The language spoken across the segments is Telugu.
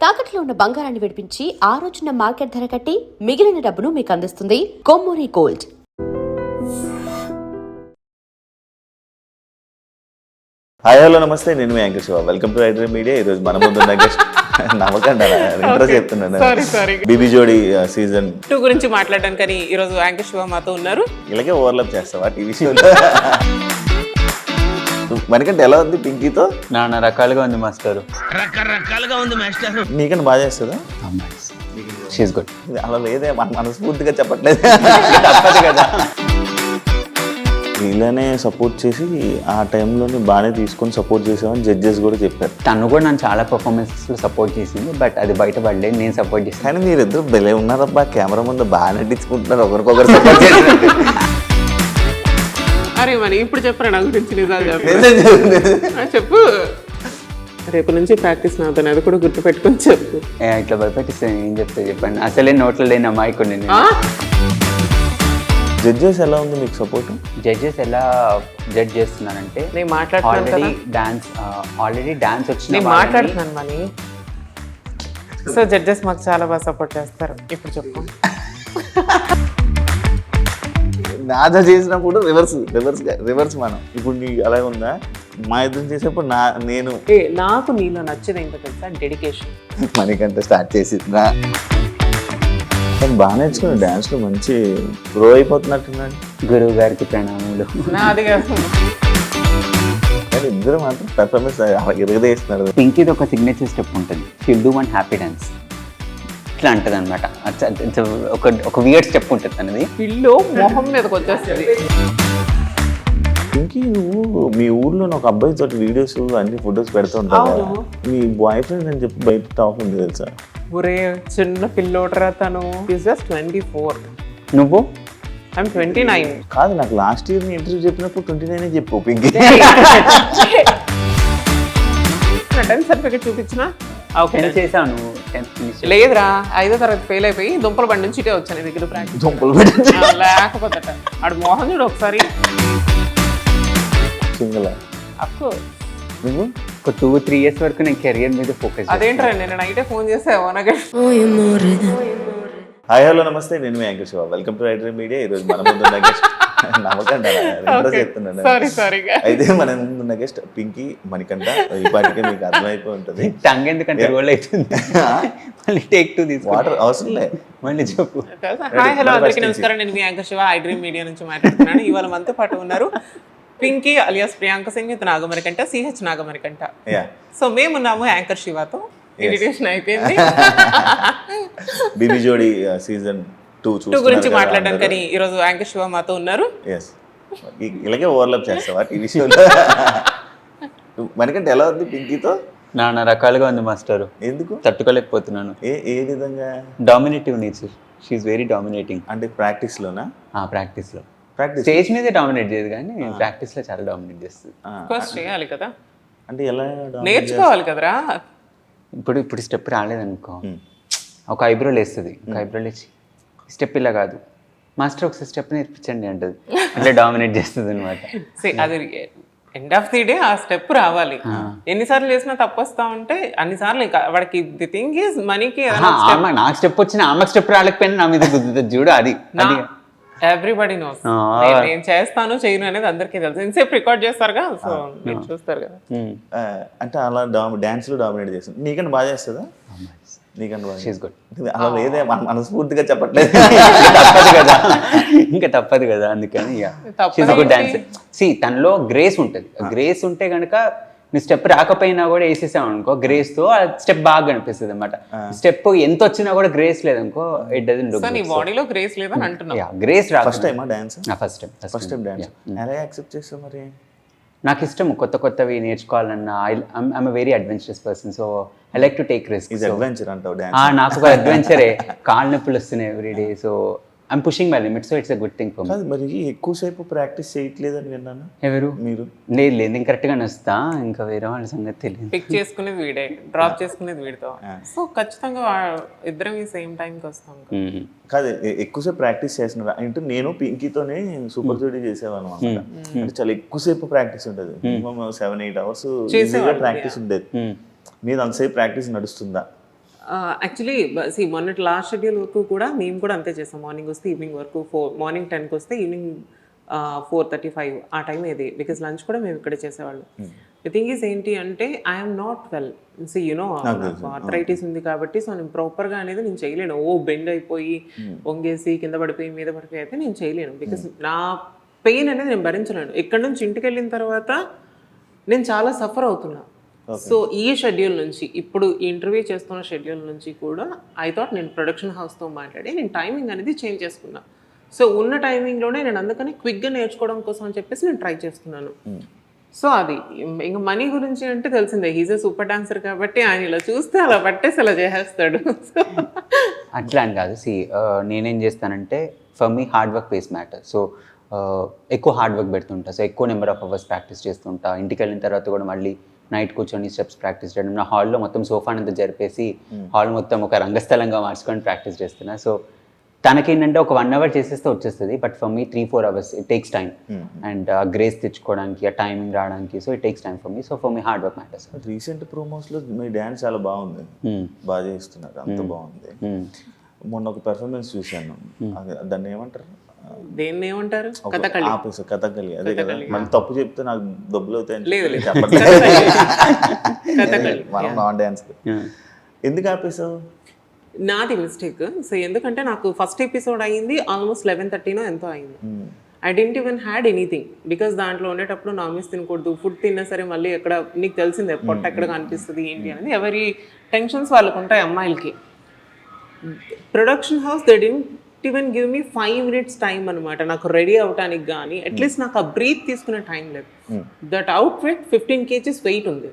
తాకట్లో ఉన్న బంగారాన్ని విడిపించి ఆ రోజున మార్కెట్ ధర కట్టి మిగిలిన డబ్బును మీకు అందిస్తుంది కొమ్మూరి గోల్డ్. హాయ్ హలో నమస్తే, నేను మీ anchor Shiva. Welcome to iDream media. ఈరోజు మన ముందు గెస్ట్ నమ్మకండి ఇంట్రెస్ట్ చెప్తున్నాను. బీబీ జోడి సీజన్ 2 గురించి మాట్లాడడానికి ఈరోజు యాంకర్ శివ మాతో ఉన్నారు. ఇలాగే ఓవర్లాప్ చేస్తావా టీవీ షోలో? మనకంటే ఎలా ఉంది పింకీతో? నాన్న రకాలుగా ఉంది మాస్టర్. రకరకాలుగా ఉంది మాస్టర్. నీకన్నా బాగా చేస్తుందా? She's good. అలా లేదే, మనస్ఫూర్తిగా చెప్పట్లేదు. తప్పదు కదా. ఇలానే సపోర్ట్ చేసి ఆ టైంలోనే బాగానే తీసుకొని సపోర్ట్ చేసామని జడ్జెస్ కూడా చెప్పారు. తను కూడా నన్ను చాలా పర్ఫార్మెన్సెస్లో సపోర్ట్ చేసింది, బట్ అది బయటపడలేదు. నేను సపోర్ట్ చేశాను. కానీ మీరిద్దరు భలే ఉన్నారబ్బా, కెమెరా ముందు బాగా నటించుకుంటున్నారు, ఒకరికొకరు సపోర్ట్ చేసినట్టు. అరే మరి ఇప్పుడు చెప్పరా నా గురించి నిజాలు చెప్పు. రేపు నుంచి ప్రాక్టీస్ నాతో, అది కూడా గుర్తు పెట్టుకొని చెప్పు. ఇట్లా భయపెట్టిస్తాను, ఏం చెప్తే చెప్పండి. అసలే నోట్లో లేని అమాయకుడిని నేను. జడ్జెస్ ఎలా ఉంది మీకు సపోర్ట్? జడ్జెస్ ఎలా జడ్జ్ చేస్తున్నానంటే, నేను మాట్లాడుతున్నాను ఆల్రెడీ డాన్స్ వచ్చిన నేను మాట్లాడుతున్నాను మనీ. సో జడ్జెస్ మాకు చాలా బాగా సపోర్ట్ చేస్తారు. ఇప్పుడు చెప్పు. నాదా చేసినప్పుడు రివర్స్ మనం. ఇప్పుడు నీకు అలాగే ఉందా? మా ఇద్దరు చేసేప్పుడు నేను నాకు నీలో నచ్చేది ఏంటో తెలుసా? డెడికేషన్. మనకంటే స్టార్ట్ చేసిందా? బాగా నేర్చుకున్నాను డాన్స్లో, మంచి గ్రో అయిపోతున్నట్టున్నాడు. గురువు గారికి ప్రణామాలు. అది కాదు, కానీ ఇద్దరు మాత్రం పెర్ఫార్మెన్స్ ఎరగదేస్తున్నారు. పింకీది ఒక సిగ్నేచర్ స్టెప్ ఉంటుంది, షిల్ డూ వన్ హ్యాపీ డాన్స్. ఇట్లా అంటది అనమాట. ఒక వియర్డ్ స్టెప్ ఉంటుంది తనది. ఇల్లు మొహం మీదకి వచ్చేస్తుంది. ఇంకే నువ్వు మీ ఊర్లో ఒక అబ్బాయి తోటి వీడియోస్ అన్ని ఫొటోస్ పెడుతూ ఉంటావు. మీ బాయ్ ఫ్రెండ్ అని చెప్పి బయట టాక్ ఉంది తెలుసా? ఒరే చిన్న పిల్లోటరా తను. జస్ట్ 24. నువ్వు? ఐఎమ్ 29. కాదు, నాకు లాస్ట్ ఇయర్ నీ ఇంటర్వ్యూ చెప్పినప్పుడు 29 చెప్పు పింకీ. నా 10th సర్టిఫికేట్ చూపించినా చేశాను. లేదురా, 5వ తరగతి ఫెయిల్ అయిపోయి దుంపల బండి నుంచి ఇటే వచ్చాను నీ దగ్గర ప్రాక్టీస్. దుంపలు లేకపోతే ఆడు మోహన్ చూడు ఒకసారి. Single of course. నువ్వు ఒక 2-3 years వరకు నేను కెరియర్ మీద ఫోకస్. అదేంట్రా, నేను నైటే ఫోన్ చేసావు నాకు. హాయ్ హలో నమస్తే, నేను మీ anchor Shiva. Welcome to iDream media. ఈరోజు మన ముందు గెస్ట్ నమ్మకండి ఇంట్రెస్ట్ చెప్తున్నాను. అయితే మన ముందున్న గెస్ట్ పింకీ మణికంఠ. ఈ పాటికే మీకు అర్థమైపోయి ఉంటుంది. టంగ్ ఎందుకంటే రోల్ అవుతుంది. మళ్ళీ టేక్ 2 తీసుకో. వాటర్ అవసరం లే, మళ్ళీ చెప్పు. హాయ్ హలో అందరికీ నమస్కారం. నేను మీ యాంకర్ శివ, ఐడ్రీమ్ మీడియా నుంచి మాట్లాడుతున్నాను. ఇవాళ మనతో పాటు ఉన్నారు పింకీ అలియాస్ ప్రియాంక సింగ్ విత్ నాగమరికంట, సిహెచ్ నాగమరికంట. సో మేమున్నాము యాంకర్ శివతో. ఇన్విటేషన్ అయిపోయింది. బీబీ జోడి సీజన్ 2 గురించి మాట్లాడడానికి ఈరోజు యాంకర్ శివ మాతో ఉన్నారు. ఇలాగే ఓవర్లాప్ చేస్తావా టీవీ షోలో? మనకంటే ఎలా ఉంది పింకీతో? నాన్న రకాలుగా ఉంది మాస్టర్. ఎందుకు తట్టుకోలేకపోతున్నాను. ఏ విధంగా? Dominative nature. She's very dominating. అంటే ప్రాక్టీస్ లోనా? ప్రాక్టీస్లో. స్టేజ్ మీదే డామినేట్ చేయదు, కానీ ప్రాక్టీస్ లో చాలా డామినేట్ చేస్తుంది. ఫస్ట్ చేయాలి కదా, అంటే ఎలా నేర్చుకోవాలి కదరా. ఇప్పుడు స్టెప్ రాలేదనుకో, ఒక ఐబ్రో లేస్తుంది. ఒక ఐబ్రో లేచి స్టెప్ ఇలా కాదు మాస్టర్, ఒకసారి స్టెప్ నేర్పించండి అంటది. అట్లా డామినేట్ చేస్తుంది అనమాట. అది ఎండ్ ఆఫ్ ది డే ఆ స్టెప్ రావాలి. ఎన్నిసార్లు చేసినా తప్పు వస్తా ఉంటే అన్నిసార్లు వాడికి ది థింగ్ ఈజ్ మనీకి. నాకు స్టెప్ వచ్చిన ఆమెకు స్టెప్ రాలేకపోయినా నా మీద గుద్దుతుంది చూడు. అది ఎవ్రీబడి నోస్. నేను చేస్తాను చేయను అనేది అందరికీ తెలుసు. ఇంతసేపు రికార్డ్ చేస్తారుగా, సో మీరు చూస్తారు కదా. అంటే అలా డాన్స్ లో డామినేట్ చేస్తుంది. నీకన్నా బాగా చేస్తుందా? నీకన్నా బాగా. అలా లేదే, మనస్ఫూర్తిగా చెప్పట్లేదు. తప్పదు కదా, ఇంకా తప్పదు కదా. అందుకని డాన్స్ తనలో గ్రేస్ ఉంటుంది. గ్రేస్ ఉంటే కనుక నీ స్టెప్ రాకపోయినా కూడా వేసేసావు అనుకో, గ్రేస్ తో ఆ స్టెప్ బాగా కనిపిస్తుంది అనమాట. స్టెప్ ఎంత వచ్చినా కూడా గ్రేస్ లేదనుకో, ఇట్ డజంట్ లుక్. నీ బాడీలో గ్రేస్ లేదని అంటున్నా. గ్రేస్ రా. First time dance? First time dance. ఎలా యాక్సెప్ట్ చేస్తావు మరి? నాకు ఇష్టం కొత్తవి నేర్చుకోవాలన్నా. I'm very adventurous person, so I like to take risk. Adventure అంటావు డాన్స్? నాకు ఒక అడ్వెంచరే. కాళ్ళు నొప్పులు వస్తున్నాయి everyday, so I'm pushing my limits, so it's a good thing for me. మరి ఎక్కువసేపు ప్రాక్టీస్ చేయట్లేదని విన్నాను. ఎవరు? మీరు? లేదు నేను కరెక్ట్గా నొస్తా, ఇంకా వేరే వాళ్ళ సంగతి తెలియదు. పిక్ చేసుకునేది వీడే, డ్రాప్ చేసుకునేది వీడితో. సో ఖచ్చితంగా ఇద్దరం ఈ సేమ్ టైంకి వస్తాం. కాదు, ఎక్కువసేపు ప్రాక్టీస్ చేస్తున్నారు అంటే నేను పింకీతోనే సూపర్ జోడీ చేసేవాళ్ళం అనమాట. అంటే చాలా ఎక్కువసేపు ప్రాక్టీస్ ఉంటుంది. మినిమం 7-8 hours ప్రాక్టీస్ ఉండేది. మీద అంతసేపు ప్రాక్టీస్ నడుస్తుందా? యాక్చువల్లీ మొన్నటి లాస్ట్ షెడ్యూల్ వరకు కూడా మేము కూడా అంతే చేస్తాం. మార్నింగ్ వస్తే ఈవినింగ్ వరకు మార్నింగ్ 10కి వస్తే ఈవినింగ్ 4:35 ఆ టైం ఏది, బికాస్ లంచ్ కూడా మేము ఇక్కడే చేసేవాళ్ళం. ది థింగ్ ఈజ్ ఏంటి అంటే ఐఎమ్ నాట్ వెల్, ఆర్థరైటిస్ ఉంది కాబట్టి సో నేను ప్రాపర్గా అనేది నేను చేయలేను. బెండ్ అయిపోయి వంగేసి కింద పడిపోయి మీద పడిపోయి అయితే నేను చేయలేను, బికాస్ నా పెయిన్ అనేది నేను భరించలేను. ఇక్కడ నుంచి ఇంటికి వెళ్ళిన తర్వాత నేను చాలా సఫర్ అవుతున్నా. సో ఈ షెడ్యూల్ నుంచి ఇప్పుడు ఇంటర్వ్యూ చేస్తున్న షెడ్యూల్ నుంచి కూడా ఐ థాట్ నేను ప్రొడక్షన్ హౌస్తో మాట్లాడి నేను టైమింగ్ అనేది చేంజ్ చేసుకున్నా. సో ఉన్న టైమింగ్లోనే నేను అందుకని క్విక్గా నేర్చుకోవడం కోసం అని చెప్పేసి నేను ట్రై చేస్తున్నాను. సో అది ఇంకా మనీ గురించి అంటే తెలిసిందే, హీజ్ ఏ సూపర్ డాన్సర్ కాబట్టి ఆయన ఇలా చూస్తే అలా పట్టేసి అలా చేసేస్తాడు. అట్లా అని కాదు. నేనేం చేస్తానంటే for me hard work pays matter. So ఎక్కువ హార్డ్ వర్క్ పెడుతుంటా. సో ఎక్కువ నెంబర్ ఆఫ్ అవర్స్ ప్రాక్టీస్ చేస్తుంటా. ఇంటికి వెళ్ళిన తర్వాత కూడా మళ్ళీ నైట్ కూర్చొని స్టెప్స్ ప్రాక్టీస్ చేయడం. నా హాల్లో మొత్తం సోఫానంతా జరిపేసి హాల్ మొత్తం ఒక రంగస్థలంగా మార్చుకొని ప్రాక్టీస్ చేస్తున్నా. సో తనకేంటంటే ఒక 1 hour చేసేస్తే వచ్చేస్తుంది, but for me 3-4 hours it takes time. And grace తెచ్చుకోవడానికి, ఆ టైమింగ్ రావడానికి, so it takes time for me. So for me hard work matters. Recent ప్రోమోస్లో మీ డ్యాన్స్ చాలా బాగుంది, బాగా చేస్తున్నారు, అంత బాగుంది. మొన్న ఒక పెర్ఫార్మెన్స్ చూశాను, దాన్ని ఏమంటారు, దేన్ని ఏమంటారు, కథకళి. అదే కదా, మళ్ళీ తప్పు చెప్తే నాకు డబ్బులు అవుతాయని మనం నాన్ డ్యాన్స్. ఎందుకు ఆపేసావు? నాది మిస్టేక్. సో ఎందుకంటే నాకు ఫస్ట్ ఎపిసోడ్ అయింది ఆల్మోస్ట్ 11:30 ఎంతో అయింది. I didn't even had anything, because దాంట్లో ఉండేటప్పుడు నాన్ వెజ్ తినకూడదు. ఫుడ్ తిన్నా సరే మళ్ళీ ఎక్కడ నీకు తెలిసిందే పొట్ట ఎక్కడ కనిపిస్తుంది ఏంటి అనేది, ఎవరి టెన్షన్స్ వాళ్ళకు ఉంటాయి అమ్మాయిలకి. Production house they didn't even give me 5 minutes time అనమాట నాకు రెడీ అవడానికి. కానీ అట్లీస్ట్ నాకు ఆ బ్రీత్ తీసుకునే టైం లేదు. That outfit 15 kgs weight ఉంది.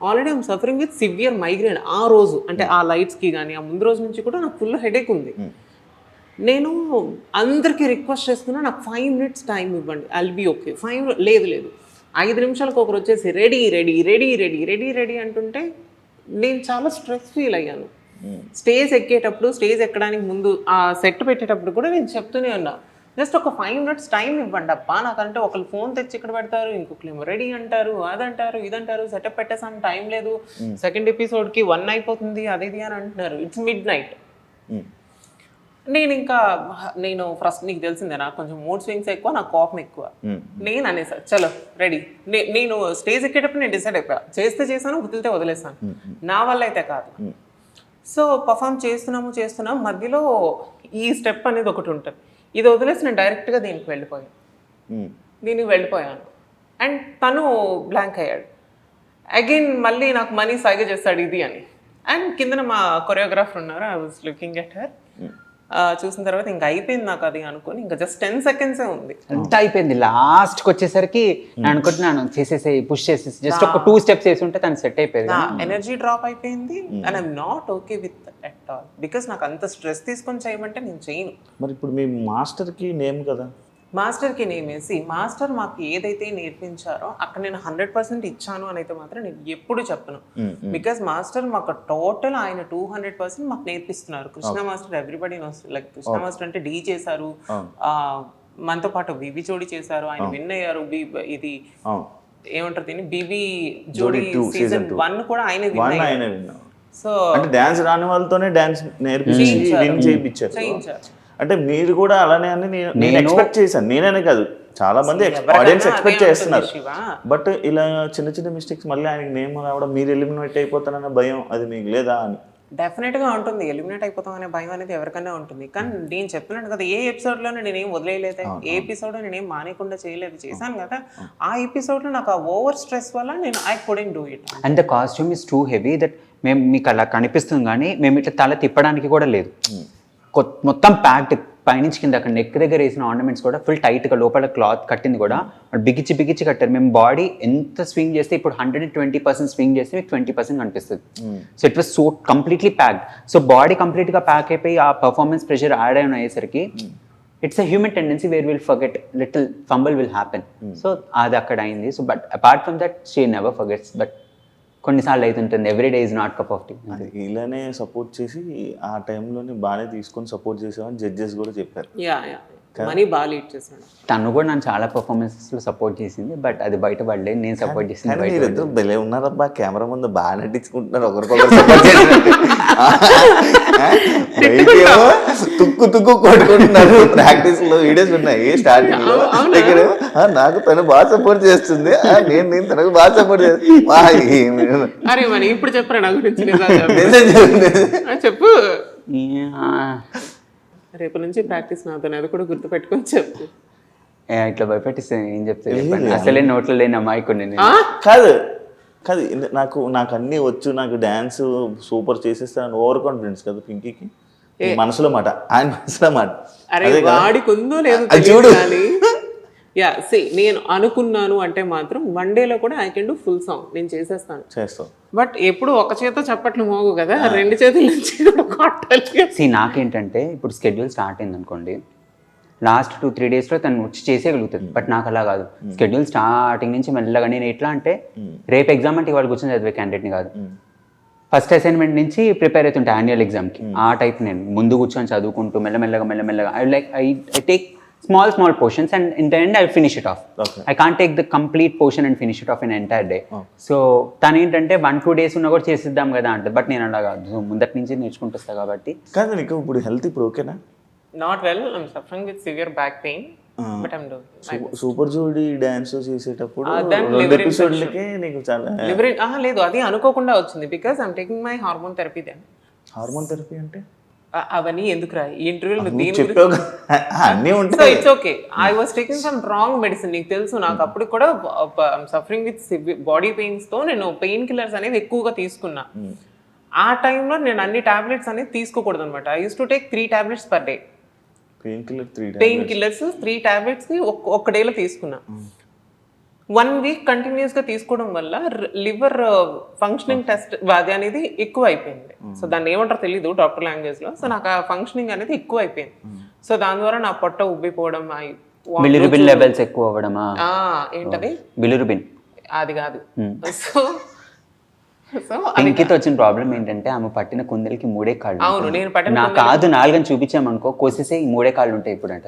Already I'm suffering with severe migraine. ఆ రోజు అంటే ఆ లైట్స్కి కానీ ఆ ముందు రోజు నుంచి కూడా నాకు ఫుల్ హెడేక్ ఉంది. నేను అందరికీ రిక్వెస్ట్ చేస్తున్నా, నాకు 5 minutes టైం ఇవ్వండి, ఐల్ బీ ఓకే. 5 లేదు 5 నిమిషాలకు ఒకరు వచ్చేసి ready ready ready ready ready ready అంటుంటే నేను చాలా స్ట్రెస్ ఫీల్ అయ్యాను. స్టేజ్ ఎక్కేటప్పుడు, స్టేజ్ ఎక్కడానికి ముందు ఆ సెట్ పెట్టేటప్పుడు కూడా నేను చెప్తూనే ఉన్నా, జస్ట్ ఒక 5 minutes టైం ఇవ్వండి అబ్బా. నాకంటే ఒకళ్ళు ఫోన్ తెచ్చి ఇక్కడ పెడతారు, ఇంకొకరు రెడీ అంటారు, అదంటారు ఇదంటారు, సెటప్ పెట్టేసాం, టైం లేదు, సెకండ్ ఎపిసోడ్కి 1 అయిపోతుంది, అదేది అని అంటున్నారు. It's midnight. నేను ఫస్ట్ నీకు తెలిసిందే నాకు కొంచెం మూడ్ స్వింగ్స్ ఎక్కువ, నాకు కోపం ఎక్కువ. నేను అనేసా చలో రెడీ. నేను స్టేజ్ ఎక్కేటప్పుడు నేను డిసైడ్ అయిపోయా, చేస్తే చేశాను, వదిలితే వదిలేసాను, నా వల్ల అయితే కాదు. సో పర్ఫామ్ చేస్తున్నాము మధ్యలో ఈ స్టెప్ అనేది ఒకటి ఉంటుంది, ఇది వదిలేసి నేను డైరెక్ట్గా దీనికి వెళ్ళిపోయాను. అండ్ తను బ్లాంక్ అయ్యాడు. అగైన్ మళ్ళీ నాకు మనీ సైగ చేస్తాడు ఇది అని. అండ్ కిందన మా కొరియోగ్రాఫర్ ఉన్నారు, I was looking at her. చూసిన తర్వాత ఇంకా అయిపోయింది నాకు అది అనుకుని, ఇంకా జస్ట్ 10 seconds ఉంది, అంత అయిపోయింది. లాస్ట్కి వచ్చేసరికి నేను అనుకుంటున్నాను చేసేసి పుష్ చేసేసి జస్ట్ ఒక 2 steps వేసి ఉంటే తను సెట్ అయిపోయింది. ఎనర్జీ డ్రాప్ అయిపోయింది. And I'm not okay with at all, because నాకు అంత స్ట్రెస్ తీసుకొని చేయమంటే నేను చేయను. మరి ఇప్పుడు మీ మాస్టర్కి నేమ్ కదా, మాస్టర్కి నేమేసి మాస్టర్ మాకు ఏదైతే నేర్పించారో అక్కడ నేను 100% ఇచ్చాను అని అయితే మాత్రం నేను ఎప్పుడు చెప్పను. బికాస్ మాస్టర్ మాకు టోటల్ ఆయన 200% మాకు నేర్పిస్తున్నారు. Krishna master everybody knows, like Krishna master అంటే డీ చేశారు, మనతో పాటు బీబీ జోడీ చేశారు, ఆయన విన్ అయ్యారు. ఇది ఏమంటారు దీన్ని, బీబీ జోడీ సీజన్ 1 కూడా ఆయన విన్ అయ్యారు. సో అంటే డాన్స్ రాని వాళ్ళతోనే డాన్స్ నేర్పించి విన్ చేయించారు. అంటే మీరు కూడా అలానే అని నేను ఎక్స్పెక్ట్ చేశాను. నేనే కాదు, చాలా మంది ఆడియన్స్ ఎక్స్పెక్ట్ చేస్తున్నారు. బట్ ఇలా చిన్న మిస్టేక్స్ మళ్ళీ ఆయనకి నేమ్ రావడం, మీరు ఎలిమినేట్ అయిపోతారన్న భయం అది మీకు లేదా అని? డెఫినెట్గా ఉంటుంది, ఎలిమినేట్ అయిపోతాం అనే భయం అనేది ఎవరికైనా ఉంటుంది. కానీ నేను చెప్పినాను కదా, ఏ ఎపిసోడ్లోనే నేనేం వదిలేయలేదు, ఏ ఎపిసోడ్ నేనేం మానేయకుండా చేశాను కదా. ఆ ఎపిసోడ్లో నాకు ఆ ఓవర్ స్ట్రెస్ వల్ల నేను I couldn't do it. And the costume is too heavy that మేము మీకు అలా కనిపిస్తుంది, కానీ మేము ఇట్లా తల తిప్పడానికి కూడా లేదు. మొత్తం ప్యాక్డ్ పైనుంచి కింద అక్కడ నెక్ దగ్గర వేసిన ఆర్నమెంట్స్ కూడా ఫుల్ టైట్గా, లోపల క్లాత్ కట్టింది కూడా బిగించి కట్టారు. మేము బాడీ ఎంత స్వింగ్ చేస్తే, ఇప్పుడు 120% స్వింగ్ చేస్తే మీకు 20% కనిపిస్తుంది. So it was so completely packed. So body కంప్లీట్గా ప్యాక్ అయిపోయి ఆ పర్ఫార్మెన్స్ ప్రెషర్ యాడ్ అయిన అయ్యేసరికి it's a human tendency where will forget, little fumble will happen. So అది అక్కడ అయింది. So but apart from that she never forgets. But కొన్నిసార్లు అవుతుంటుంది, every day is not cup of tea. ఇలానే సపోర్ట్ చేసి ఆ టైంలోనే బాగానే తీసుకొని సపోర్ట్ చేసామని జడ్జెస్ కూడా చెప్పారు. మనీ బాగా లీడ్ చేశాడు. తను కూడా నన్ను చాలా పర్ఫార్మెన్సెస్లో సపోర్ట్ చేసింది, బట్ అది బయట పడలేదు. నేను సపోర్ట్ చేసింది కానీ బయట మీరిద్దరు భలే ఉన్నారబ్బా, కెమెరా ముందు బాగా నటించుకుంటున్నారు ఒకరికొకరు support చేసినట్టు. బయటేమో తుక్కు తుక్కు కొట్టుకుంటున్నారు. ప్రాక్టీస్ లో వీడియోస్ ఉన్నాయి స్టార్టింగ్ లో, దగ్గర నాకు తను బాగా సపోర్ట్ చేస్తుంది, నేను తనకు బాగా సపోర్ట్ చేస్తాను. అరే మరి ఇప్పుడు చెప్పరా నా గురించి చెప్పు. రేపు నుంచి ప్రాక్టీస్ నాతో, అది కూడా గుర్తు పెట్టుకొని చెప్పు. ఇట్లా భయపెట్టిస్తే ఏం చెప్తే చెప్పండి, అసలే నోట్లో లేని అమ్మాయికుని నేను. కాదు కాదు, నాకు అన్నీ వచ్చు, నాకు డ్యాన్స్ సూపర్ చేసేస్తాను ఓవర్ కాన్ఫిడెన్స్ కదా పింకీకి. మనసులో మాట, ఆయన మనసులో మాట. అరే వాడికి ఉందో లేదో చూడు కానీ యా సి నేను అనుకున్నాను అంటే మాత్రం వన్ డేలో కూడా I can do full song, నేను చేస్తాం. బట్ ఎప్పుడు ఒక చేత చప్పట్లు మోగు కదా, రెండు చేతుల నుంచి కూడా కొట్టాలి. నాకేంటంటే ఇప్పుడు స్కెడ్యూల్ స్టార్ట్ అయింది అనుకోండి, లాస్ట్ 2-3 డేస్లో తను వచ్చి చేసేయగలుగుతుంది. బట్ నాకు అలా కాదు, స్కెడ్యూల్ స్టార్టింగ్ నుంచి మెల్లగా. నేను ఎట్లా అంటే రేపు ఎగ్జామ్ అంటే ఇవాళ కూర్చొని చదివే క్యాండిడేట్ని కాదు, ఫస్ట్ అసైన్మెంట్ నుంచి ప్రిపేర్ అవుతుంటే యాన్యువల్ ఎగ్జామ్కి ఆ టైప్. నేను ముందు కూర్చొని చదువుకుంటూ మెల్లమెల్లగా I take small portions and in the end I'll finish it off. Okay. I can't take the complete portion and finish it off in an entire day. So తను ఏంటంటే 1-2 days ఉన్నా కూడా చేసిద్దాం కదా అంటే, బట్ నేను అలా కాదు, సో ముందటి నుంచి నేర్చుకుంటూ వస్తా కాబట్టి. కాదు నీకు ఇప్పుడు హెల్త్ ఇప్పుడు ఓకేనా? Not well, I'm suffering with severe back pain, but I'm doing. Super జోడీ డాన్స్ చేసేటప్పుడు దాని 2 ఎపిసోడ్లకే నీకు చాలా లేదు, అది అనుకోకుండా వచ్చింది. Because I'm taking my hormone therapy. Then hormone therapy అంటే అవన్నీ ఎందుకు రా ఈ ఇంటర్వ్యూలో అన్నీ సో ఉంటాయి. It's okay. I was taking some wrong medicine, నీకు తెలుసు. నాకు అప్పుడు కూడా సఫరింగ్ విత్ బాడీ పెయిన్స్ తో నేను పెయిన్ కిల్లర్స్ అనేది ఎక్కువగా తీసుకున్నా. ఆ టైంలో నేను అన్ని టాబ్లెట్స్ అనేది తీసుకోకూడదు అనమాట. I use to take 3 tablets per day. Pain killers 3 tablets ని ఒక్క డేలో తీసుకున్నా. 1 week కంటిన్యూస్గా తీసుకోవడం వల్ల లివర్ ఫంక్షనింగ్ టెస్ట్ అది అనేది ఎక్కువ అయిపోయింది. సో దాన్ని ఏమంటారో తెలీదు డాక్టర్ లాంగ్వేజ్లో. సో నాకు ఆ ఫంక్షనింగ్ అనేది ఎక్కువ అయిపోయింది. సో దాని ద్వారా నా పొట్ట ఉబ్బిపోవడం, బిలిరుబిన్ లెవెల్స్ ఎక్కువ అవ్వడమా? ఏంటది బిలిరుబిన్ అది కాదు. సో పింకీతో వచ్చిన ప్రాబ్లం ఏంటంటే ఆమె పట్టిన కుందలకి 3 కాళ్ళు. అవును, నేను పట్టిన నాకు కాదు 4 అని చూపించామనుకో, కోసేసే ఈ 3 కాళ్ళు ఉంటాయి ఇప్పుడు అంటే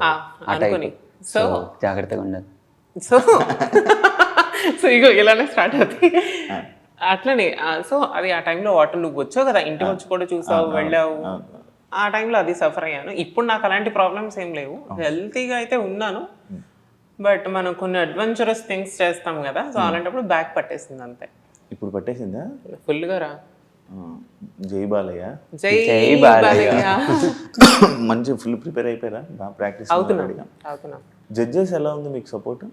ఆ టైప్. సో జాగ్రత్తగా ఉండదు. సో ఇగో ఇలానే స్టార్ట్ అవుతాయి అట్లనే. సో అది ఆ టైంలో వాటర్ నువ్వు వచ్చావు కదా, ఇంటికి వచ్చి కూడా చూసావు, వెళ్ళావు. ఆ టైంలో అది సఫర్ అయ్యాను. ఇప్పుడు నాకు అలాంటి ప్రాబ్లమ్స్ ఏం లేవు, హెల్తీగా అయితే ఉన్నాను. బట్ మనం కొన్ని అడ్వెంచరస్ థింగ్స్ చేస్తాం కదా, సో అలాంటప్పుడు బ్యాక్ పట్టేసింది అంతే. ఇప్పుడు పట్టేసిందా ఫుల్గా రా. జై బాలయ్య, జై బాలయ్య. మంచి ఫుల్ ప్రిపేర్ అయిపోయారా? బాగా ప్రాక్టీస్ అవుతున్నా. జడ్జెస్ ఎలా ఉంది మీకు సపోర్ట్?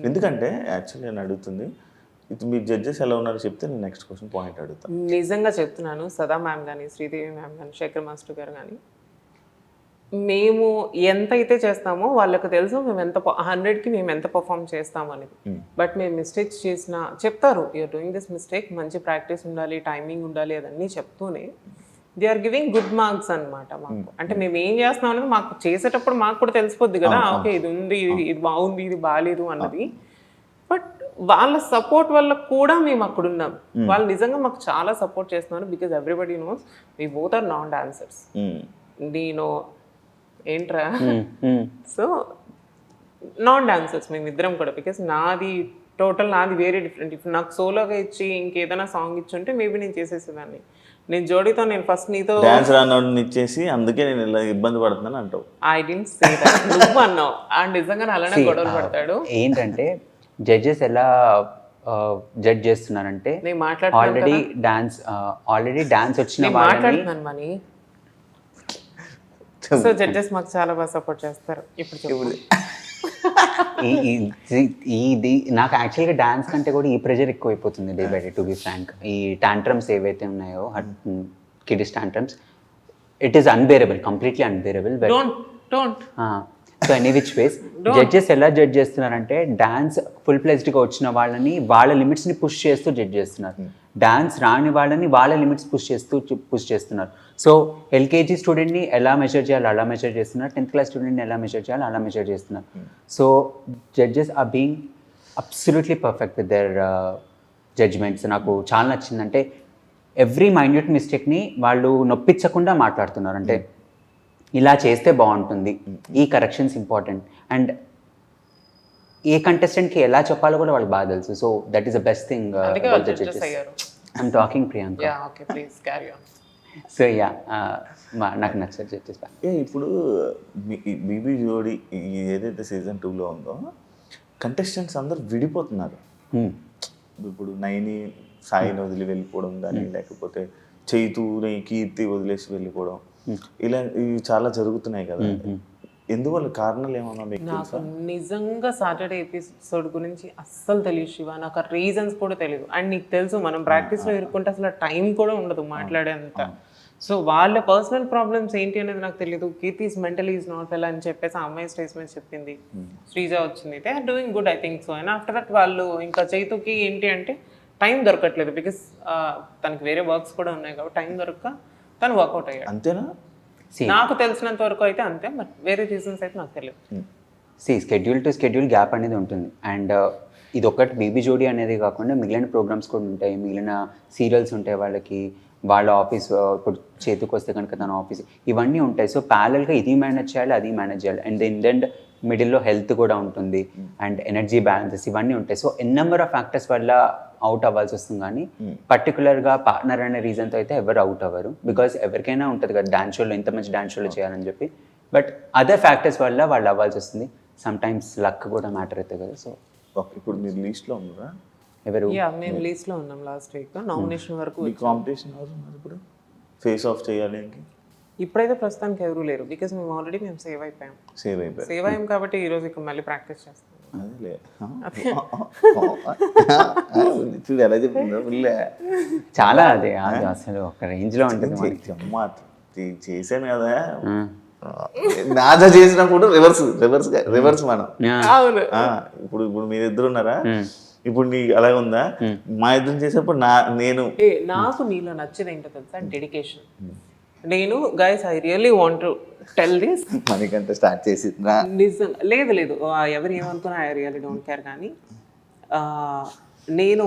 ఎందుకంటే యాక్చువల్లీ నేను అడుగుతుంది, ఇప్పుడు మీ జడ్జెస్ ఎలా ఉన్నారో చెప్తే నేను నెక్స్ట్ క్వశ్చన్ పాయింట్ అడుగుతాను. నిజంగా చెప్తున్నాను, సదా మ్యామ్ కానీ, శ్రీదేవి మ్యామ్ కానీ, శేఖర్ మాస్టర్ గారు కానీ, మేము ఎంత అయితే చేస్తామో వాళ్ళకి తెలుసు మేము ఎంత 100కి మేము ఎంత పర్ఫామ్ చేస్తాము అనేది. బట్ మేము మిస్టేక్స్ చేసినా చెప్తారు, యూఆర్ డూయింగ్ దిస్ మిస్టేక్, మంచి ప్రాక్టీస్ ఉండాలి, టైమింగ్ ఉండాలి, అదన్నీ చెప్తూనే they are giving good marks అనమాట మాకు. అంటే మేము ఏం చేస్తున్నాం అనేది మాకు చేసేటప్పుడు మాకు కూడా తెలిసిపోద్ది కదా, ఓకే ఇది ఉంది, ఇది బాగుంది, ఇది బాగాలేదు అన్నది. బట్ వాళ్ళ సపోర్ట్ వల్ల కూడా మేము అక్కడ ఉన్నాం. వాళ్ళు నిజంగా మాకు చాలా సపోర్ట్ చేస్తున్నారు. Because everybody knows we both are non dancers. నేను ఏంట్రా, సో నాన్ డాన్సర్స్ మేమిద్దరం కూడా. బికాస్ నాది వేరే డిఫరెంట్. ఇప్పుడు నాకు సోలోగా ఇచ్చి ఇంకేదైనా సాంగ్ ఇచ్చుంటే మేబీ నేను చేసేసేదాన్ని. నేను జోడీతో నేను ఫస్ట్ నీతో డాన్స్ రానోడిని ఇచ్చేసి అందుకే నేను ఇలా ఇబ్బంది పడుతున్నాను అంటావు. ఐ డిడ్ంట్ సే దట్, నువ్వు అన్నావు. అండ్ నిజంగా అలానే గొడవలు పడతాడు. ఏంటంటే జడ్జెస్ ఎలా జడ్జ్ చేస్తున్నారంటే, ఆల్రెడీ డాన్స్ వచ్చిన మాట్లాడుతున్నాను మనీ. సో జడ్జెస్ మాకు చాలా బాగా సపోర్ట్ చేస్తారు. ఇప్పుడు ఇది నాకు యాక్చువల్గా డాన్స్ కంటే కూడా ఈ ప్రెషర్ ఎక్కువ అయిపోతుంది day by day, to be frank. ఈ టాంట్రమ్స్ ఏవైతే ఉన్నాయో, kids tantrums, it is unbearable, completely unbearable. So any which ways judges ఎలా జడ్జ్ చేస్తున్నారంటే, డాన్స్ ఫుల్ ప్లెజ్డ్గా వచ్చిన వాళ్ళని వాళ్ళ లిమిట్స్ని పుష్ చేస్తూ జడ్జ్ చేస్తున్నారు. డాన్స్ రాని వాళ్ళని వాళ్ళ లిమిట్స్ పుష్ చేస్తున్నారు. సో ఎల్కేజీ స్టూడెంట్ని ఎలా మెజర్ చేయాలి అలా మెజర్ చేస్తున్నారు, 10th క్లాస్ స్టూడెంట్ని ఎలా మెజర్ చేయాలి అలా మెజర్ చేస్తున్నారు. So judges are being absolutely perfect with their judgements. నాకు చాలా నచ్చిందంటే ఎవ్రీ మైన్యూట్ మిస్టేక్ని వాళ్ళు నొప్పించకుండా మాట్లాడుతున్నారు. అంటే ఇలా చేస్తే బాగుంటుంది, ఈ కరెక్షన్స్ ఇంపార్టెంట్, అండ్ ఏ కంటెస్టెంట్కి ఎలా చెప్పాలో కూడా వాళ్ళకి బాగా తెలుసు. So that is the best thing. అందుకే వాళ్ళు judges అయ్యారు. I'm talking Priyanka. Yeah okay please carry on. So yeah నాకు నచ్చదు జడ్జెస్. ఇప్పుడు బీబీ జోడి ఏదైతే సీజన్ 2లో ఉందో కంటెస్టెంట్స్ అందరు విడిపోతున్నారు. ఇప్పుడు నైని సాయిని వదిలి వెళ్ళిపోవడం కానీ, లేకపోతే చైతూని కీర్తి వదిలేసి వెళ్ళిపోవడం, ఇలా ఇవి చాలా జరుగుతున్నాయి కదా. ఎందువల్ల కారణాలు ఏమన్నా మీకు నాకు నిజంగా సాటర్డే ఎపిసోడ్ గురించి అస్సలు తెలియదు శివ. నాకు ఆ రీజన్స్ కూడా తెలియదు. అండ్ నీకు తెలుసు మనం ప్రాక్టీస్లో ఇరుక్కుంటే అసలు టైం కూడా ఉండదు మాట్లాడేంత. సో వాళ్ళ పర్సనల్ ప్రాబ్లమ్స్ ఏంటి అనేది నాకు తెలియదు. Keerthi is mentally is not well అని చెప్పేసి ఆ అమ్మాయి స్టేజ్ మీద చెప్పింది. శ్రీజ వచ్చింది, they are doing good I think so. And after that వాళ్ళు ఇంకా చైతుకి ఏంటి అంటే టైం దొరకట్లేదు, బికాస్ తనకి వేరే వర్క్స్ కూడా ఉన్నాయి కాబట్టి టైం దొరక్క తను వర్కౌట్ అయ్యాడు. అంతేనా? నాకు తెలిసినంత వరకు అయితే అంతే, బట్ వేరే రీజన్స్ అయితే నాకు తెలియదు. స్కెడ్యూల్ టు స్కెడ్యూల్ గ్యాప్ అనేది ఉంటుంది. అండ్ ఇది ఒకటి బేబీ జోడీ అనేది కాకుండా మిగిలిన ప్రోగ్రామ్స్ కూడా ఉంటాయి, మిగిలిన సీరియల్స్ ఉంటాయి వాళ్ళకి, వాళ్ళ ఆఫీస్ ఇప్పుడు చేతికి వస్తే కనుక తన ఆఫీస్, ఇవన్నీ ఉంటాయి. సో ప్యారల్గా ఇది మేనేజ్ చేయాలి, అది మేనేజ్ చేయాలి. అండ్ దెన్ మిడిల్లో హెల్త్ కూడా ఉంటుంది, అండ్ ఎనర్జీ బ్యాలెన్సెస్ ఇవన్నీ ఉంటాయి. So n number of factors వల్ల అవుట్ అవ్వాల్సి వస్తుంది. కానీ పర్టికులర్గా పార్ట్నర్ అనే రీజన్తో అయితే ఎవరు అవుట్ అవ్వరు. బికాజ్ ఎవరికైనా ఉంటుంది కదా డాన్స్ షోలో ఇంత మంచి డాన్స్ షోలో చేయాలని చెప్పి. బట్ అదర్ ఫ్యాక్టర్స్ వల్ల వాళ్ళు అవ్వాల్సి వస్తుంది. సమ్ టైమ్స్ లక్ కూడా మ్యాటర్ అవుతుంది కదా. సో ఇప్పుడు మీరు లీస్ట్లో ఉన్నారా? ఎవరు? యా మేము లీస్ట్లో ఉన్నాం లాస్ట్ వీక్. నామినేషన్ వరకు కాంపిటీషన్ ఇప్పుడు ఫేస్ ఆఫ్ చేయాలి. ఇప్పుడైతే ప్రస్తుతానికి ఎవరు లేరు, బికాస్ మేము ఆల్రెడీ సేవ్ అయిపోయాం. సేవ్ అయ్యాం కాబట్టి ఈరోజు ఇక మళ్ళీ ప్రాక్టీస్ చేస్తాం. చూడు ఎలా చెప్తుందో చాలా అదే అసలు ఒక రేంజ్లో ఉంటుంది. చేశాను కదా నాజా చేసినప్పుడు రివర్స్ మనం. ఇప్పుడు మీరిద్దరు ఉన్నారా, ఇప్పుడు నీ అలాగే ఉందా? మా ఇద్దరు చేసేప్పుడు నాకు నీలో నచ్చేది ఏంటో తెలుసా? డెడికేషన్. నేను guys I really want to tell this, మనకంటే స్టార్ట్ చేసి నిజంగా లేదు ఎవరు ఏమనుకున్నా ఐ రియల్లీ డోంట్ కేర్. కానీ నేను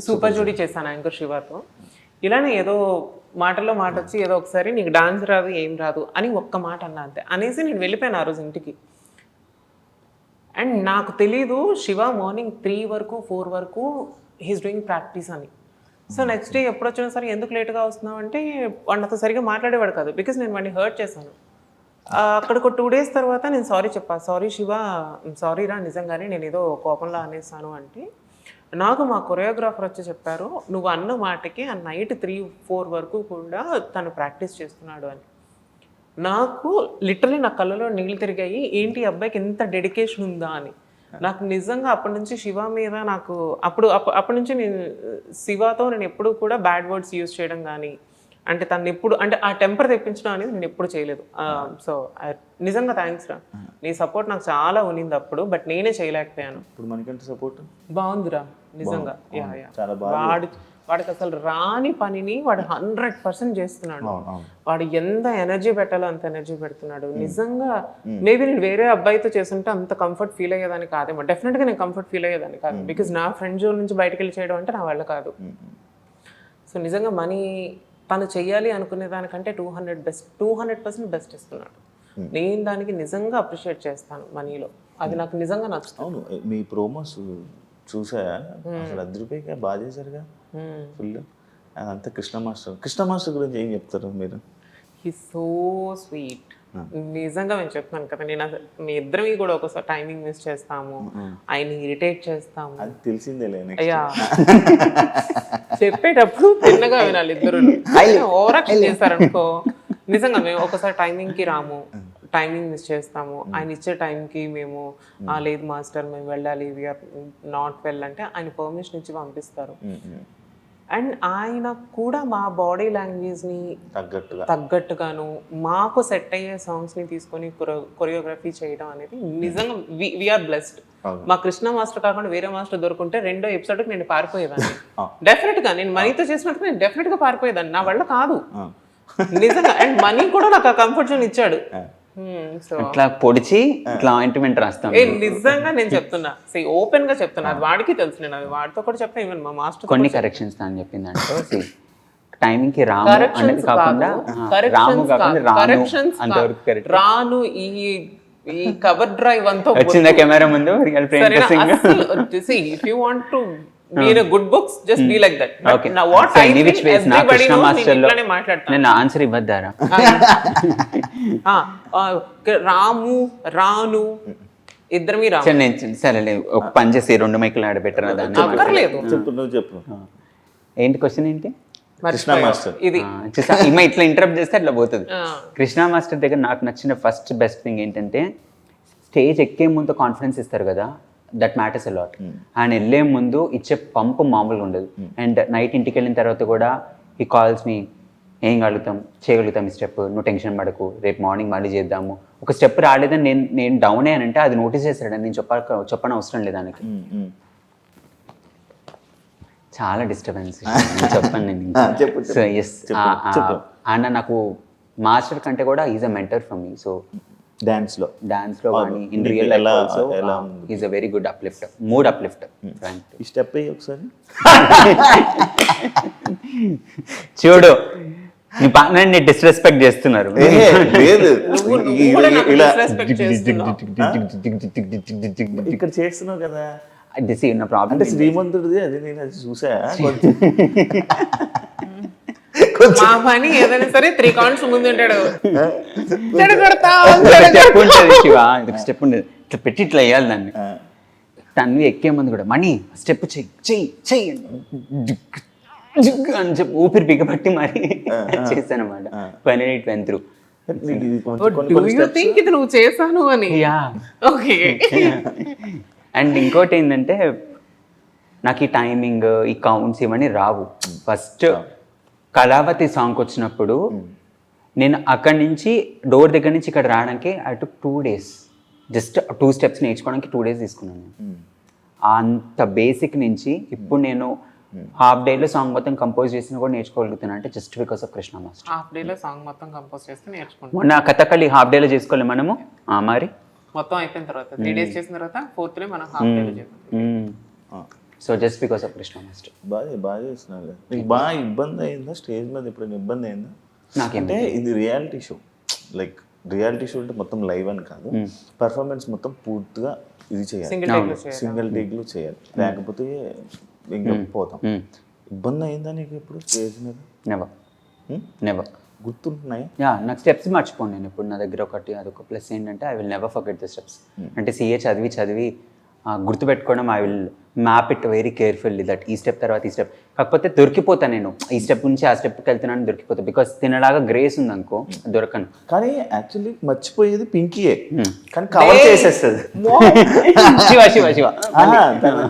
సూపర్ జోడీ చేశాను యాంకర్ శివతో. ఇలానే ఏదో మాటల్లో మాట వచ్చి ఏదో ఒకసారి నీకు డాన్స్ రాదు ఏం రాదు అని ఒక్క మాట అన్నా అంతే అనేసి నేను వెళ్ళిపోయాను ఆ రోజు ఇంటికి. అండ్ నాకు తెలీదు శివ మార్నింగ్ 3 వరకు 4 వరకు హీస్ డూయింగ్ ప్రాక్టీస్ అని. సో నెక్స్ట్ డే ఎప్పుడు వచ్చినా సరే ఎందుకు లేట్గా వస్తున్నావు అంటే వాడు నాతో సరిగ్గా మాట్లాడేవాడు కాదు, బికాస్ నేను వాడిని హర్ట్ చేశాను. అక్కడికి 2 days తర్వాత నేను సారీ చెప్పాను. సారీ శివ, సారీ రా, నిజంగానే నేను ఏదో కోపంలో అనేసాను అంటే నాకు మా కొరియోగ్రాఫర్ వచ్చి చెప్పారు, నువ్వు అన్న మాటకి ఆ నైట్ 3-4 వరకు కూడా తను ప్రాక్టీస్ చేస్తున్నాడు అని. నాకు లిటరలీ నా కళ్ళలో నీళ్ళు తిరిగాయి, ఏంటి అబ్బాయికి ఎంత డెడికేషన్ ఉందా అని. నాకు నిజంగా అప్పటి నుంచి శివ మీద నాకు అప్పటి నుంచి నేను శివతో నేను ఎప్పుడు కూడా బ్యాడ్ వర్డ్స్ యూజ్ చేయడం కానీ, అంటే తను ఎప్పుడు అంటే ఆ టెంపర్ తెప్పించడం అనేది నేను ఎప్పుడు చేయలేదు. సో నిజంగా థ్యాంక్స్ రా, నీ సపోర్ట్ నాకు చాలా ఉన్నింది అప్పుడు, బట్ నేనే చేయలేకపోయాను. ఇప్పుడు మనకంటే సపోర్ట్ బాగుందిరా నిజంగా. వాడికి అసలు రాని పనిని వాడు 100% చేస్తున్నాడు. వాడు ఎంత ఎనర్జీ పెట్టాలో అంత ఎనర్జీ పెడుతున్నాడు. నిజంగా మేబీ నేను వేరే అబ్బాయితో చేస్తుంటే అంత కంఫర్ట్ ఫీల్ అయ్యేదాన్ని కాదేమో. డెఫినెట్గా నేను కంఫర్ట్ ఫీల్ అయ్యేదాన్ని కాదు, బికాజ్ నా ఫ్రెండ్ జోన్ నుంచి బయటకు వెళ్ళి చేయడం అంటే నా వల్ల కాదు. సో నిజంగా మనీ తను చెయ్యాలి అనుకునే దానికంటే 200% బెస్ట్ ఇస్తున్నాడు. నేను దానికి నిజంగా అప్రిషియేట్ చేస్తాను మనీలో. అది నాకు నిజంగా నచ్చుతుంది. అవును, మీ ప్రోమోస్ చూసా అసలు 10 రూపాయలకే బాగా చేశారుగా ఫుల్. అదంతా కృష్ణ మాస్టర్ గురించి ఏం చెప్తారు మీరు? He so sweet. నిజంగా నేను చెప్తున్నాను కదా, నేను మీ ఇద్దరివి కూడా ఒకసారి టైమింగ్ మిస్ చేస్తాము, ఆయన ఇరిటేట్ చేస్తాము. అది తెలిసిందేలే. అయ్యా చెప్పేటప్పుడు తిన్నగా వినాలి ఇద్దరు. ఓవరాక్షన్ చేస్తారనుకో నిజంగా మేము ఒకసారి టైమింగ్కి రాము, టైమింగ్ మిస్ చేస్తాము. ఆయన ఇచ్చే టైంకి మేము లేదు మాస్టర్ మేము వెళ్ళాలి, వీఆర్ నాట్ వెల్ అంటే ఆయన పర్మిషన్ ఇచ్చి పంపిస్తారు. అండ్ ఆయన కూడా మా బాడీ లాంగ్వేజ్ని తగ్గట్టుగాను మాకు సెట్ అయ్యే సాంగ్స్ని తీసుకొని కొరియోగ్రఫీ చేయడం అనేది నిజంగా వీఆర్ బ్లెస్డ్. మా కృష్ణ మాస్టర్ కాకుండా వేరే మాస్టర్ దొరుకుంటే 2వ ఎపిసోడ్కి నేను పారిపోయేదాన్ని. డెఫినెట్గా నేను మనీతో చేసినట్టు నేను డెఫినెట్గా పారిపోయేదాన్ని, నా వల్ల కాదు నిజంగా. అండ్ మనీ కూడా నాకు ఆ కంఫర్ట్ జోన్ ఇచ్చాడు. ఇట్లా పొడిచి ఇట్లా ఆయింట్మెంట్ రాస్తాను. నిజంగా నేను చెప్తున్నా, ఓపెన్ గా చెప్తున్నా, అది వాడికి తెలుసు. నేను అది వాడితో కూడా చెప్తాను, ఈవెన్ మా మాస్టర్ కొన్ని కరెక్షన్స్ అని చెప్పిందంటే టైమింగ్ కి రాము అనేది కాకుండా రాము కాకుండా రాను అంతవరకు కరెక్ట్. రాను ఈ కవర్ డ్రైవ్ అంతా వచ్చిందా కెమెరా ముందు real Priyanka Singh. If you want to be in a good books just be like that. Okay. Now what So, I in which feel ways నా everybody కృష్ణ knows మాస్టర్ లో నేను మాట్లాడతాను. నేను ఆన్సర్ ఇవ్వద్దారా? రాము రాను ఇద్దరమీ రాము. సరే నేను సరే ఒక పని చేసి 2 మైకులు ఆడబెట్టరా దాన్ని? అక్కర్లేదు. చెప్పు, నువ్వు చెప్పు. ఏంటి క్వశ్చన్ ఏంటి? కృష్ణ మాస్టర్ ఇది ఈమె ఇట్లా ఇంటరప్ట్ చేస్తే అట్లా పోతుంది. కృష్ణ మాస్టర్ దగ్గర నాకు నచ్చిన ఫస్ట్ బెస్ట్ థింగ్ ఏంటంటే స్టేజ్ ఎక్కే ముందు కాన్ఫిడెన్స్ ఇస్తారు కదా, దట్ మ్యాటర్స్ అలాట్. ఆయన వెళ్ళే ముందు ఇచ్చే పంపు మామూలుగా ఉండదు. అండ్ నైట్ ఇంటికి వెళ్ళిన తర్వాత కూడా ఈ కాల్స్ మీ ఏం చేయగలుగుతాం ఈ స్టెప్, నువ్వు టెన్షన్ పడకు, రేపు మార్నింగ్ మళ్ళీ చేద్దాము. ఒక స్టెప్ రాలేదని నేను డౌన్ అయ్యానంటే అది నోటీస్ చేస్తాడు, నేను చెప్పని అవసరం లేదు దానికి. చాలా డిస్టర్బెన్స్ చెప్పాను నేను. సో ఎస్ ఆయన నాకు మాస్టర్ కంటే కూడా is a mentor for me. So dance లో కానీ in real life also is a very good uplifter, mood uplifter. ఈ స్టెప్ అయ్యి ఒకసారి చూడు, నీ పార్ట్నర్ని డిస్రెస్పెక్ట్ చేస్తున్నారు. లేదు, ఇలా disrespect చేస్తున్నావు. ఇక్కడ చేస్తున్నావు కదా. దిస్ నా ప్రాబ్లం. అంటే శ్రీమంతుడిది అది, నేను అది చూసా. మా పని ఏదైనా సరే 3 కౌంట్స్ ముందు ఉంటాడు. స్టెప్ ఉంటుంది శివ, స్టెప్ ఉంటుంది, ఇట్లా పెట్టి ఇట్లా వేయాలి దాన్ని. తను ఎక్కే ముందు కూడా మనీ స్టెప్ చెయ్యి అని చెప్పి ఊపిరి బిగబట్టి మరి చేశాను అనమాట. పని వెంత్రు ఇది నువ్వు చేశాను అని. ఓకే. అండ్ ఇంకోటి ఏంటంటే నాకు ఈ టైమింగ్, ఈ కౌంట్స్ ఇవన్నీ రావు. ఫస్ట్ కళావతి సాంగ్కి వచ్చినప్పుడు నేను అక్కడి నుంచి డోర్ దగ్గర నుంచి ఇక్కడ రావడానికి I took 2 days. Just 2 steps నేర్చుకోవడానికి 2 days తీసుకున్నాను. అంత బేసిక్ నుంచి ఇప్పుడు నేను హాఫ్ డేలో సాంగ్ మొత్తం కంపోజ్ చేసిన కూడా నేర్చుకోగలుగుతున్నాను అంటే just because of Krishna master. Half డేలో సాంగ్ మొత్తం కంపోజ్ చేస్తే నేర్చుకుంటాం. మొన్న కథకళి హాఫ్ డేలో చేసుకోవాలి మనము. మరి మొత్తం అయిపోయిన తర్వాత 3 days చేసిన తర్వాత 4th డే మనం హాఫ్ డేలో చేస్తాం. So just because of Krishna master. బాగా చేస్తున్నారు. నీకు బాగా ఇబ్బంది అయిందా స్టేజ్ మీద? ఎప్పుడైనా ఇబ్బంది అయిందా? నాకేంటే ఇది reality show. Like reality show అంటే మొత్తం లైవ్ అని కాదు, పర్ఫార్మెన్స్ మొత్తం పూర్తిగా ఇది చేయాలి, సింగిల్ టేక్లో చేయాలి, లేకపోతే ఇంకా పోతాం. ఇబ్బంది అయిందా నీకు ఇప్పుడు స్టేజ్ మీద? నెవర్. గుర్తుంటున్నాయి? నాకు స్టెప్స్ మర్చిపోను నేను ఇప్పుడు. నా దగ్గర అదొక ప్లస్ ఏంటంటే I will never forget the steps. అంటే CA చదివి గుర్తుపెట్టుకోవడం, I will map it very carefully that ఈ స్టెప్ తర్వాత ఈ స్టెప్. కాకపోతే దొరికిపోతా నేను, ఈ స్టెప్ నుంచి ఆ స్టెప్కి వెళ్తున్నాను దొరికిపోతా. బికాస్ తినలాగా గ్రేస్ ఉంది అనుకో దొరకను. కానీ యాక్చువల్లీ మర్చిపోయేది పింకీయే, కానీ కవర్ చేసేస్తుంది. శివ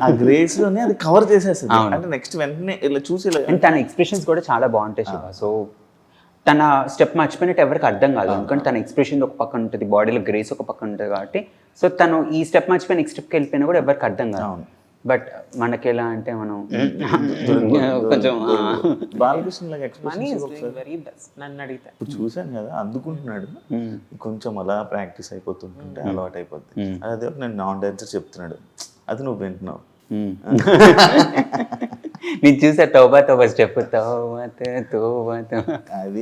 ఆ గ్రేస్ లోనే అది కవర్ చేసేస్తుంది. అంటే నెక్స్ట్ వెంటనే ఇలా చూసి తన ఎక్స్ప్రెషన్స్ కూడా చాలా బాగుంటాయి శివ. సో తన స్టెప్ మర్చిపోయినట్టు ఎవరికి అర్థం కాదు, ఎందుకంటే తన ఎక్స్ప్రెషన్ ఒక పక్కన ఉంటుంది, బాడీలో గ్రేస్ ఒక పక్కన ఉంటుంది కాబట్టి. సో తను ఈ స్టెప్ మర్చిపోయి నెక్స్ట్ స్టెప్కి వెళ్ళిపోయినా కూడా ఎవరికి అర్థం కాదు. బట్ మనకి ఎలా అంటే మనం కొంచెం బాలకృష్ణ నన్ను అడిగితే ఇప్పుడు చూసాను కదా, అందుకుంటున్నాడు కొంచెం అలా ప్రాక్టీస్ అయిపోతుంటుంటే అలవాటు అయిపోద్ది. అదే నేను నాన్ డాన్సర్ చెప్తున్నాడు, అది నువ్వు వింటున్నావు. నేను చూసా తోబా స్టెప్ అది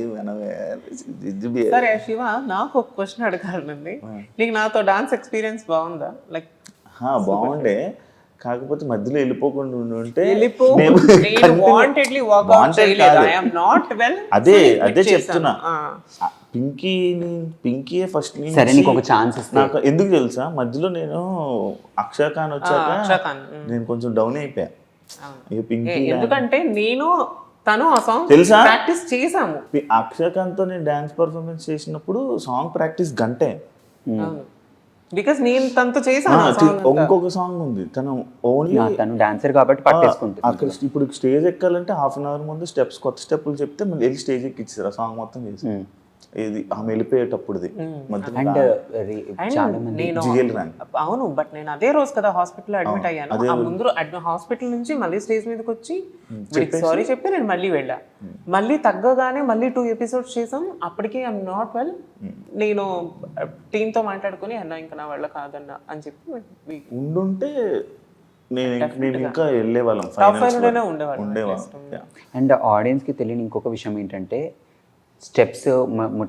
సరే శివ, నాకు ఒక క్వశ్చన్ అడగాలండి. నీకు నాతో డాన్స్ ఎక్స్పీరియన్స్ బాగుందా? లైక్ బాగుండే, కాకపోతే మధ్యలో వెళ్ళిపోకుండా ఉంటే అదే చెప్తున్నా. పింకీయే ఫస్ట్ నాకు ఎందుకు తెలుసా, మధ్యలో నేను అక్షర్ ఖాన్ వచ్చాక నేను కొంచెం డౌన్ అయిపోయా. ఎందుకంటే నేను తను ఆ సాంగ్ తెలుసా ప్రాక్టీస్ చేసాము. అక్షర్ ఖాన్ తో నేను డాన్స్ పర్ఫార్మెన్స్ చేసినప్పుడు సాంగ్ ప్రాక్టీస్ గంటే. బికాస్ నేను తనతో చేశాను. ఇంకొక సాంగ్ ఉంది, తను ఓన్లీ తను డాన్సర్ కాబట్టి పట్టేసుకుంటుంది. అక్కడ ఇప్పుడు స్టేజ్ ఎక్కాలంటే హాఫ్ అన్ అవర్ ముందు కొత్త స్టెప్పులు చెప్తే మళ్ళీ వెళ్ళి స్టేజ్ ఎక్కిచ్చారు, ఆ సాంగ్ మొత్తం చేసి. ఇది ఆమె వెళ్ళిపోయేటప్పుడుది. అవును, బట్ నేను అదే రోజు కదా హాస్పిటల్ అడ్మిట్ అయ్యాను. ఆ ముందు హాస్పిటల్ నుంచి మళ్ళీ స్టేజ్ మీదకి వచ్చి సారీ చెప్పి నేను మళ్ళీ వెళ్ళా. మళ్ళీ తగ్గగానే మళ్ళీ 2 episodes చేసాం. అప్పటికి ఐఎమ్ నాట్ వెల్. నేను టీంతో మాట్లాడుకుని అన్న ఇంకా నా వల్ల కాదన్నా అని చెప్పి ఉండుంటే నేను ఇంకా వెళ్ళే వాళ్ళం టాప్ 5 లోనే ఉండేవాళ్ళం ఉండేవాళ్ళం. అండ్ ఆడియన్స్కి తెలియని ఇంకొక విషయం ఏంటంటే స్టెప్స్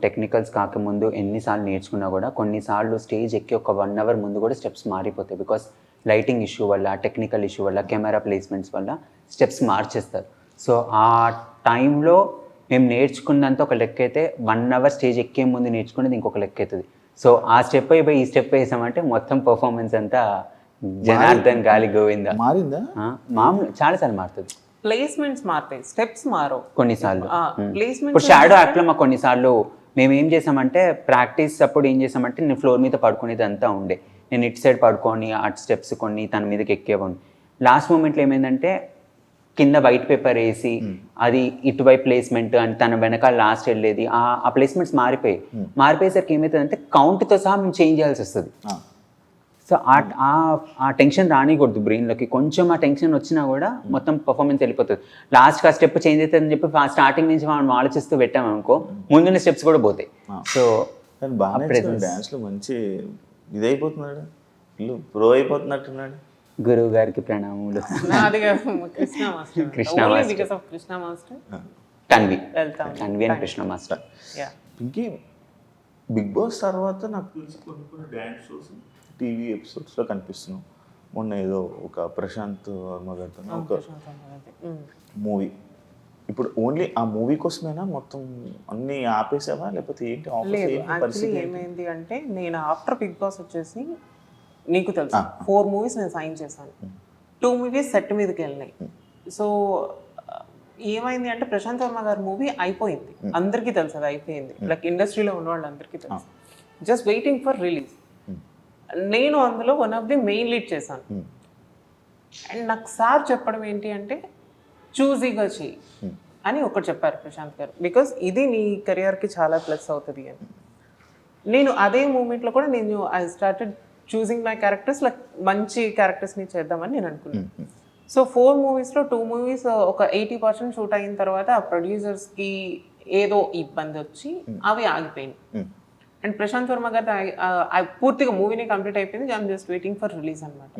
టెక్నికల్స్ కాకముందు ఎన్నిసార్లు నేర్చుకున్నా కూడా కొన్నిసార్లు స్టేజ్ ఎక్కి ఒక 1 hour ముందు కూడా స్టెప్స్ మారిపోతాయి. బికాస్ లైటింగ్ ఇష్యూ వల్ల, టెక్నికల్ ఇష్యూ వల్ల, కెమెరా ప్లేస్మెంట్స్ వల్ల స్టెప్స్ మార్చేస్తారు. సో ఆ టైంలో మేము నేర్చుకున్నంత ఒక లెక్క అయితే 1 hour స్టేజ్ ఎక్కే ముందు నేర్చుకునేది ఇంకొక లెక్క అవుతుంది. సో ఆ స్టెప్ అయిపోయి ఈ స్టెప్ వేసామంటే మొత్తం పర్ఫార్మెన్స్ అంతా జనార్దన్ గాలి గోవింద మారిందా? మామూలు చాలాసార్లు మారుతుంది. ప్లేస్మెంట్స్ మారుతాయి, స్టెప్స్ మారవు కొన్నిసార్లు ప్లేస్మెంట్. ఇప్పుడు షాడో యాక్ట్లో మాకు కొన్నిసార్లు మేము ఏం చేసామంటే ప్రాక్టీస్ అప్పుడు ఏం చేసామంటే నేను ఫ్లోర్ మీద పడుకునేది అంతా ఉండే, నేను ఇటు సైడ్ పడుకొని అటు స్టెప్స్ కొన్ని తన మీదకి ఎక్కేవాడిని. లాస్ట్ మూమెంట్లో ఏమైందంటే కింద వైట్ పేపర్ వేసి అది ఇటువైపు ప్లేస్మెంట్ అని తన వెనకాల లాస్ట్ వెళ్ళేది, ఆ ప్లేస్మెంట్స్ మారిపోయేసరికి ఏమవుతుందంటే కౌంట్తో సహా మేము చేంజ్ చేయాల్సి వస్తుంది. సో ఆ టెన్షన్ రానికూడదు బ్రెయిన్లోకి. కొంచెం ఆ టెన్షన్ వచ్చినా కూడా మొత్తం పర్ఫార్మెన్స్ వెళ్ళిపోతుంది. లాస్ట్కి ఆ స్టెప్ చేంజ్ అవుతుందని చెప్పి స్టార్టింగ్ నుంచి మనం ఆలోచిస్తూ పెట్టామనుకో ముందున్న స్టెప్స్ కూడా పోతాయి. సో డాన్స్లో మంచి ఇదైపోతున్నాడు, ప్రో అయిపోతున్నట్టున్నాడు. గురువు గారికి ప్రణామములు. Krishna master Tanvi and Krishna master. ఇంకే బిగ్ బాస్ తర్వాత నాకు తెలిసి కొన్ని డ్యాన్స్ షోస్ టీవీ ఎపిసోడ్స్లో కనిపిస్తున్నాం. మొన్న ఏదో ఒక ప్రశాంత్ వర్మ గారితో ఒక మూవీ, ఇప్పుడు ఓన్లీ ఆ మూవీ కోసమేనా మొత్తం అన్ని ఆపేసావా లేకపోతే ఏంటి? లేదు, యాక్చువల్లీ ఏమైంది అంటే నేను ఆఫ్టర్ బిగ్ బాస్ వచ్చేసి నీకు తెలుసు 4 movies నేను సైన్ చేశాను, 2 movies సెట్ మీదకి వెళ్ళినాయి. సో ఏమైంది అంటే ప్రశాంత్ వర్మ గారి మూవీ అయిపోయింది, అందరికీ తెలుసు అది అయిపోయింది, లైక్ ఇండస్ట్రీలో ఉన్న వాళ్ళందరికీ తెలుసు. Just waiting for release. నేను అందులో one of the main lead చేశాను. అండ్ నాకు సార్ చెప్పడం ఏంటి అంటే చూజీగా చెయ్యి అని ఒకటి చెప్పారు ప్రశాంత్ గారు, బికాస్ ఇది నీ కెరియర్కి చాలా ప్లస్ అవుతుంది అని. నేను అదే మూమెంట్లో కూడా నేను I started choosing my characters, like మంచి క్యారెక్టర్స్ని చేద్దామని నేను అనుకున్నాను. సో 4 moviesలో 2 movies ఒక 80% షూట్ అయిన తర్వాత ఆ ప్రొడ్యూసర్స్కి ఏదో ఇబ్బంది వచ్చి అవి ఆగిపోయింది. అండ్ ప్రశాంత్ వర్మ గారి పూర్తిగా మూవీని కంప్లీట్ అయిపోయింది, I'm just waiting for release అనమాట.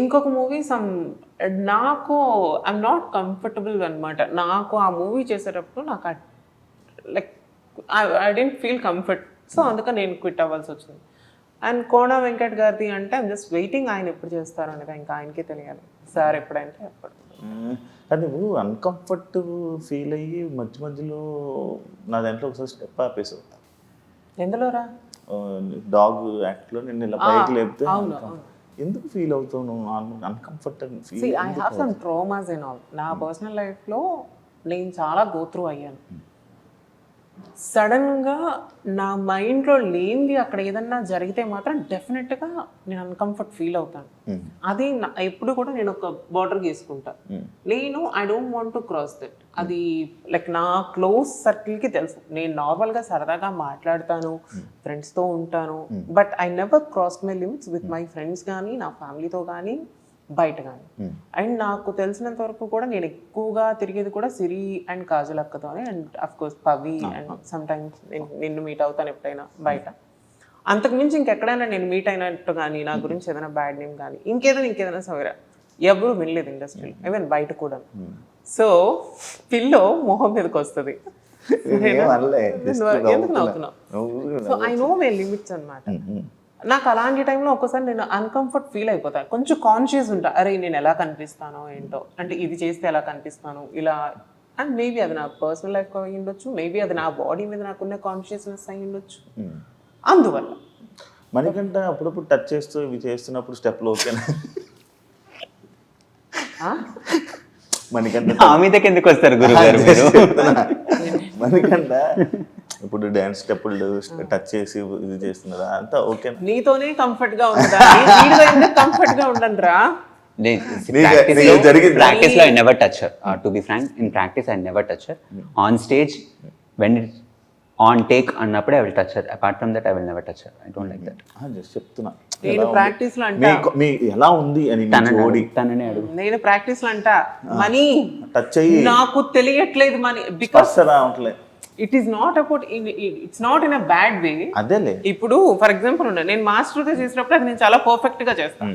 ఇంకొక మూవీ నాకు ఐఎమ్ నాట్ కంఫర్టబుల్ అనమాట. నాకు ఆ మూవీ చేసేటప్పుడు నాకు like I didn't feel comfort. So అందుకని నేను క్విట్ అవ్వాల్సి వచ్చింది. అండ్ కోన వెంకట్ గారిది అంటే ఐఎమ్ జస్ట్ వెయిటింగ్, ఆయన ఎప్పుడు చేస్తారు అనేది ఇంకా ఆయనకే తెలియాలి, సార్ ఎప్పుడంటే అప్పుడు. కానీ నువ్వు అన్కంఫర్టబుల్ ఫీల్ అయ్యి మధ్యలో నా దాంట్లో ఒకసారి స్టెప్ ఆపేసావు. ఎందులోరా? డాగ్ యాక్ట్లో నేను ఇలా పైకి లేపితే ఎందుకు ఫీల్ అవుతావు నువ్వు? Uncomfortable feel. I have some traumas and all. నా పర్సనల్ లైఫ్లో నేను చాలా గో త్రూ అయ్యాను. సడన్గా నా మైండ్లో లేనిది అక్కడ ఏదన్నా జరిగితే మాత్రం డెఫినెట్గా నేను అన్కంఫర్ట్ ఫీల్ అవుతాను. అది ఎప్పుడు కూడా నేను ఒక బార్డర్ గీసుకుంటా. నేను I don't want to cross that. అది లైక్ నా క్లోజ్ సర్కిల్కి తెలుసు, నేను నార్మల్గా సరదాగా మాట్లాడతాను, ఫ్రెండ్స్తో ఉంటాను, but I never cross my limits with my friends కానీ నా ఫ్యామిలీతో కానీ బయట కానీ. అండ్ నాకు తెలిసినంత వరకు కూడా నేను ఎక్కువగా తిరిగేది కూడా సిరి అండ్ కాజల్ అక్కతోనే, and of course Pavi, and sometimes నిన్ను మీట్ అవుతాను ఎప్పుడైనా బయట. అంతకుమించి ఇంకెక్కడైనా నేను మీట్ అయినట్టు కానీ నా గురించి ఏదైనా బ్యాడ్ నేమ్ కానీ ఇంకేదైనా సవేరా ఎవరు వినలేదు ఇండస్ట్రీలో, ఈవెన్ బయట కూడా. సో పిల్లో మొహం మీదకి వస్తుంది, ఎందుకు నవ్వుతున్నావు? So I know my limits అనమాట. నాకు అలాంటి టైంలో ఒక్కసారి నేను అన్కంఫర్ట్ ఫీల్ అయిపోతాను, కొంచెం కాన్షియస్ ఉంటా, అరే నేను ఎలా కనిపిస్తానో ఏంటో, అంటే ఇది చేస్తే ఎలా కనిపిస్తాను ఇలా. అండ్ మేబీ అది నా పర్సనల్ లైఫ్ అయి ఉండొచ్చు, మేబీ అది నా బాడీ మీద నాకున్న కాన్షియస్నెస్ అయి ఉండొచ్చు. అందువల్ల మనకంటే అప్పుడప్పుడు టచ్ చేస్తూ ఇవి చేస్తున్నప్పుడు స్టెప్లు ఓకేనా? మనకంటే మీదకి ఎందుకు వస్తారు గురుగారు? మనకంట ఇప్పుడు డాన్స్ స్టెప్పులు టచ్ చేసి ఇది చేస్తున్నారా అంతా ఓకే? నీతోనే కంఫర్ట్ గా ఉందా? కంఫర్ట్ గా ఉండండి రా. Practice లో I never touch her. To be frank, in practice I never touch her. On stage, when it's on take అన్నప్పుడే I will touch her. Apart from that I will never touch her. I don't like that. Just చెప్తున్నా. నేను ప్రాక్టీస్ లో అంటా మీ ఎలా ఉంది అని తననే అడుగు. నేను ప్రాక్టీస్ లో అంటా మనీ టచ్ అయ్యి నాకు తెలియట్లేదు మనీ, బికాస్ రావట్లేదు. It is not about it's not in a bad way. అదేలే. ఇప్పుడు ఫర్ ఎగ్జాంపుల్ నేను మాస్టర్తో చేసినప్పుడు అది నేను చాలా పర్ఫెక్ట్ గా చేస్తాను.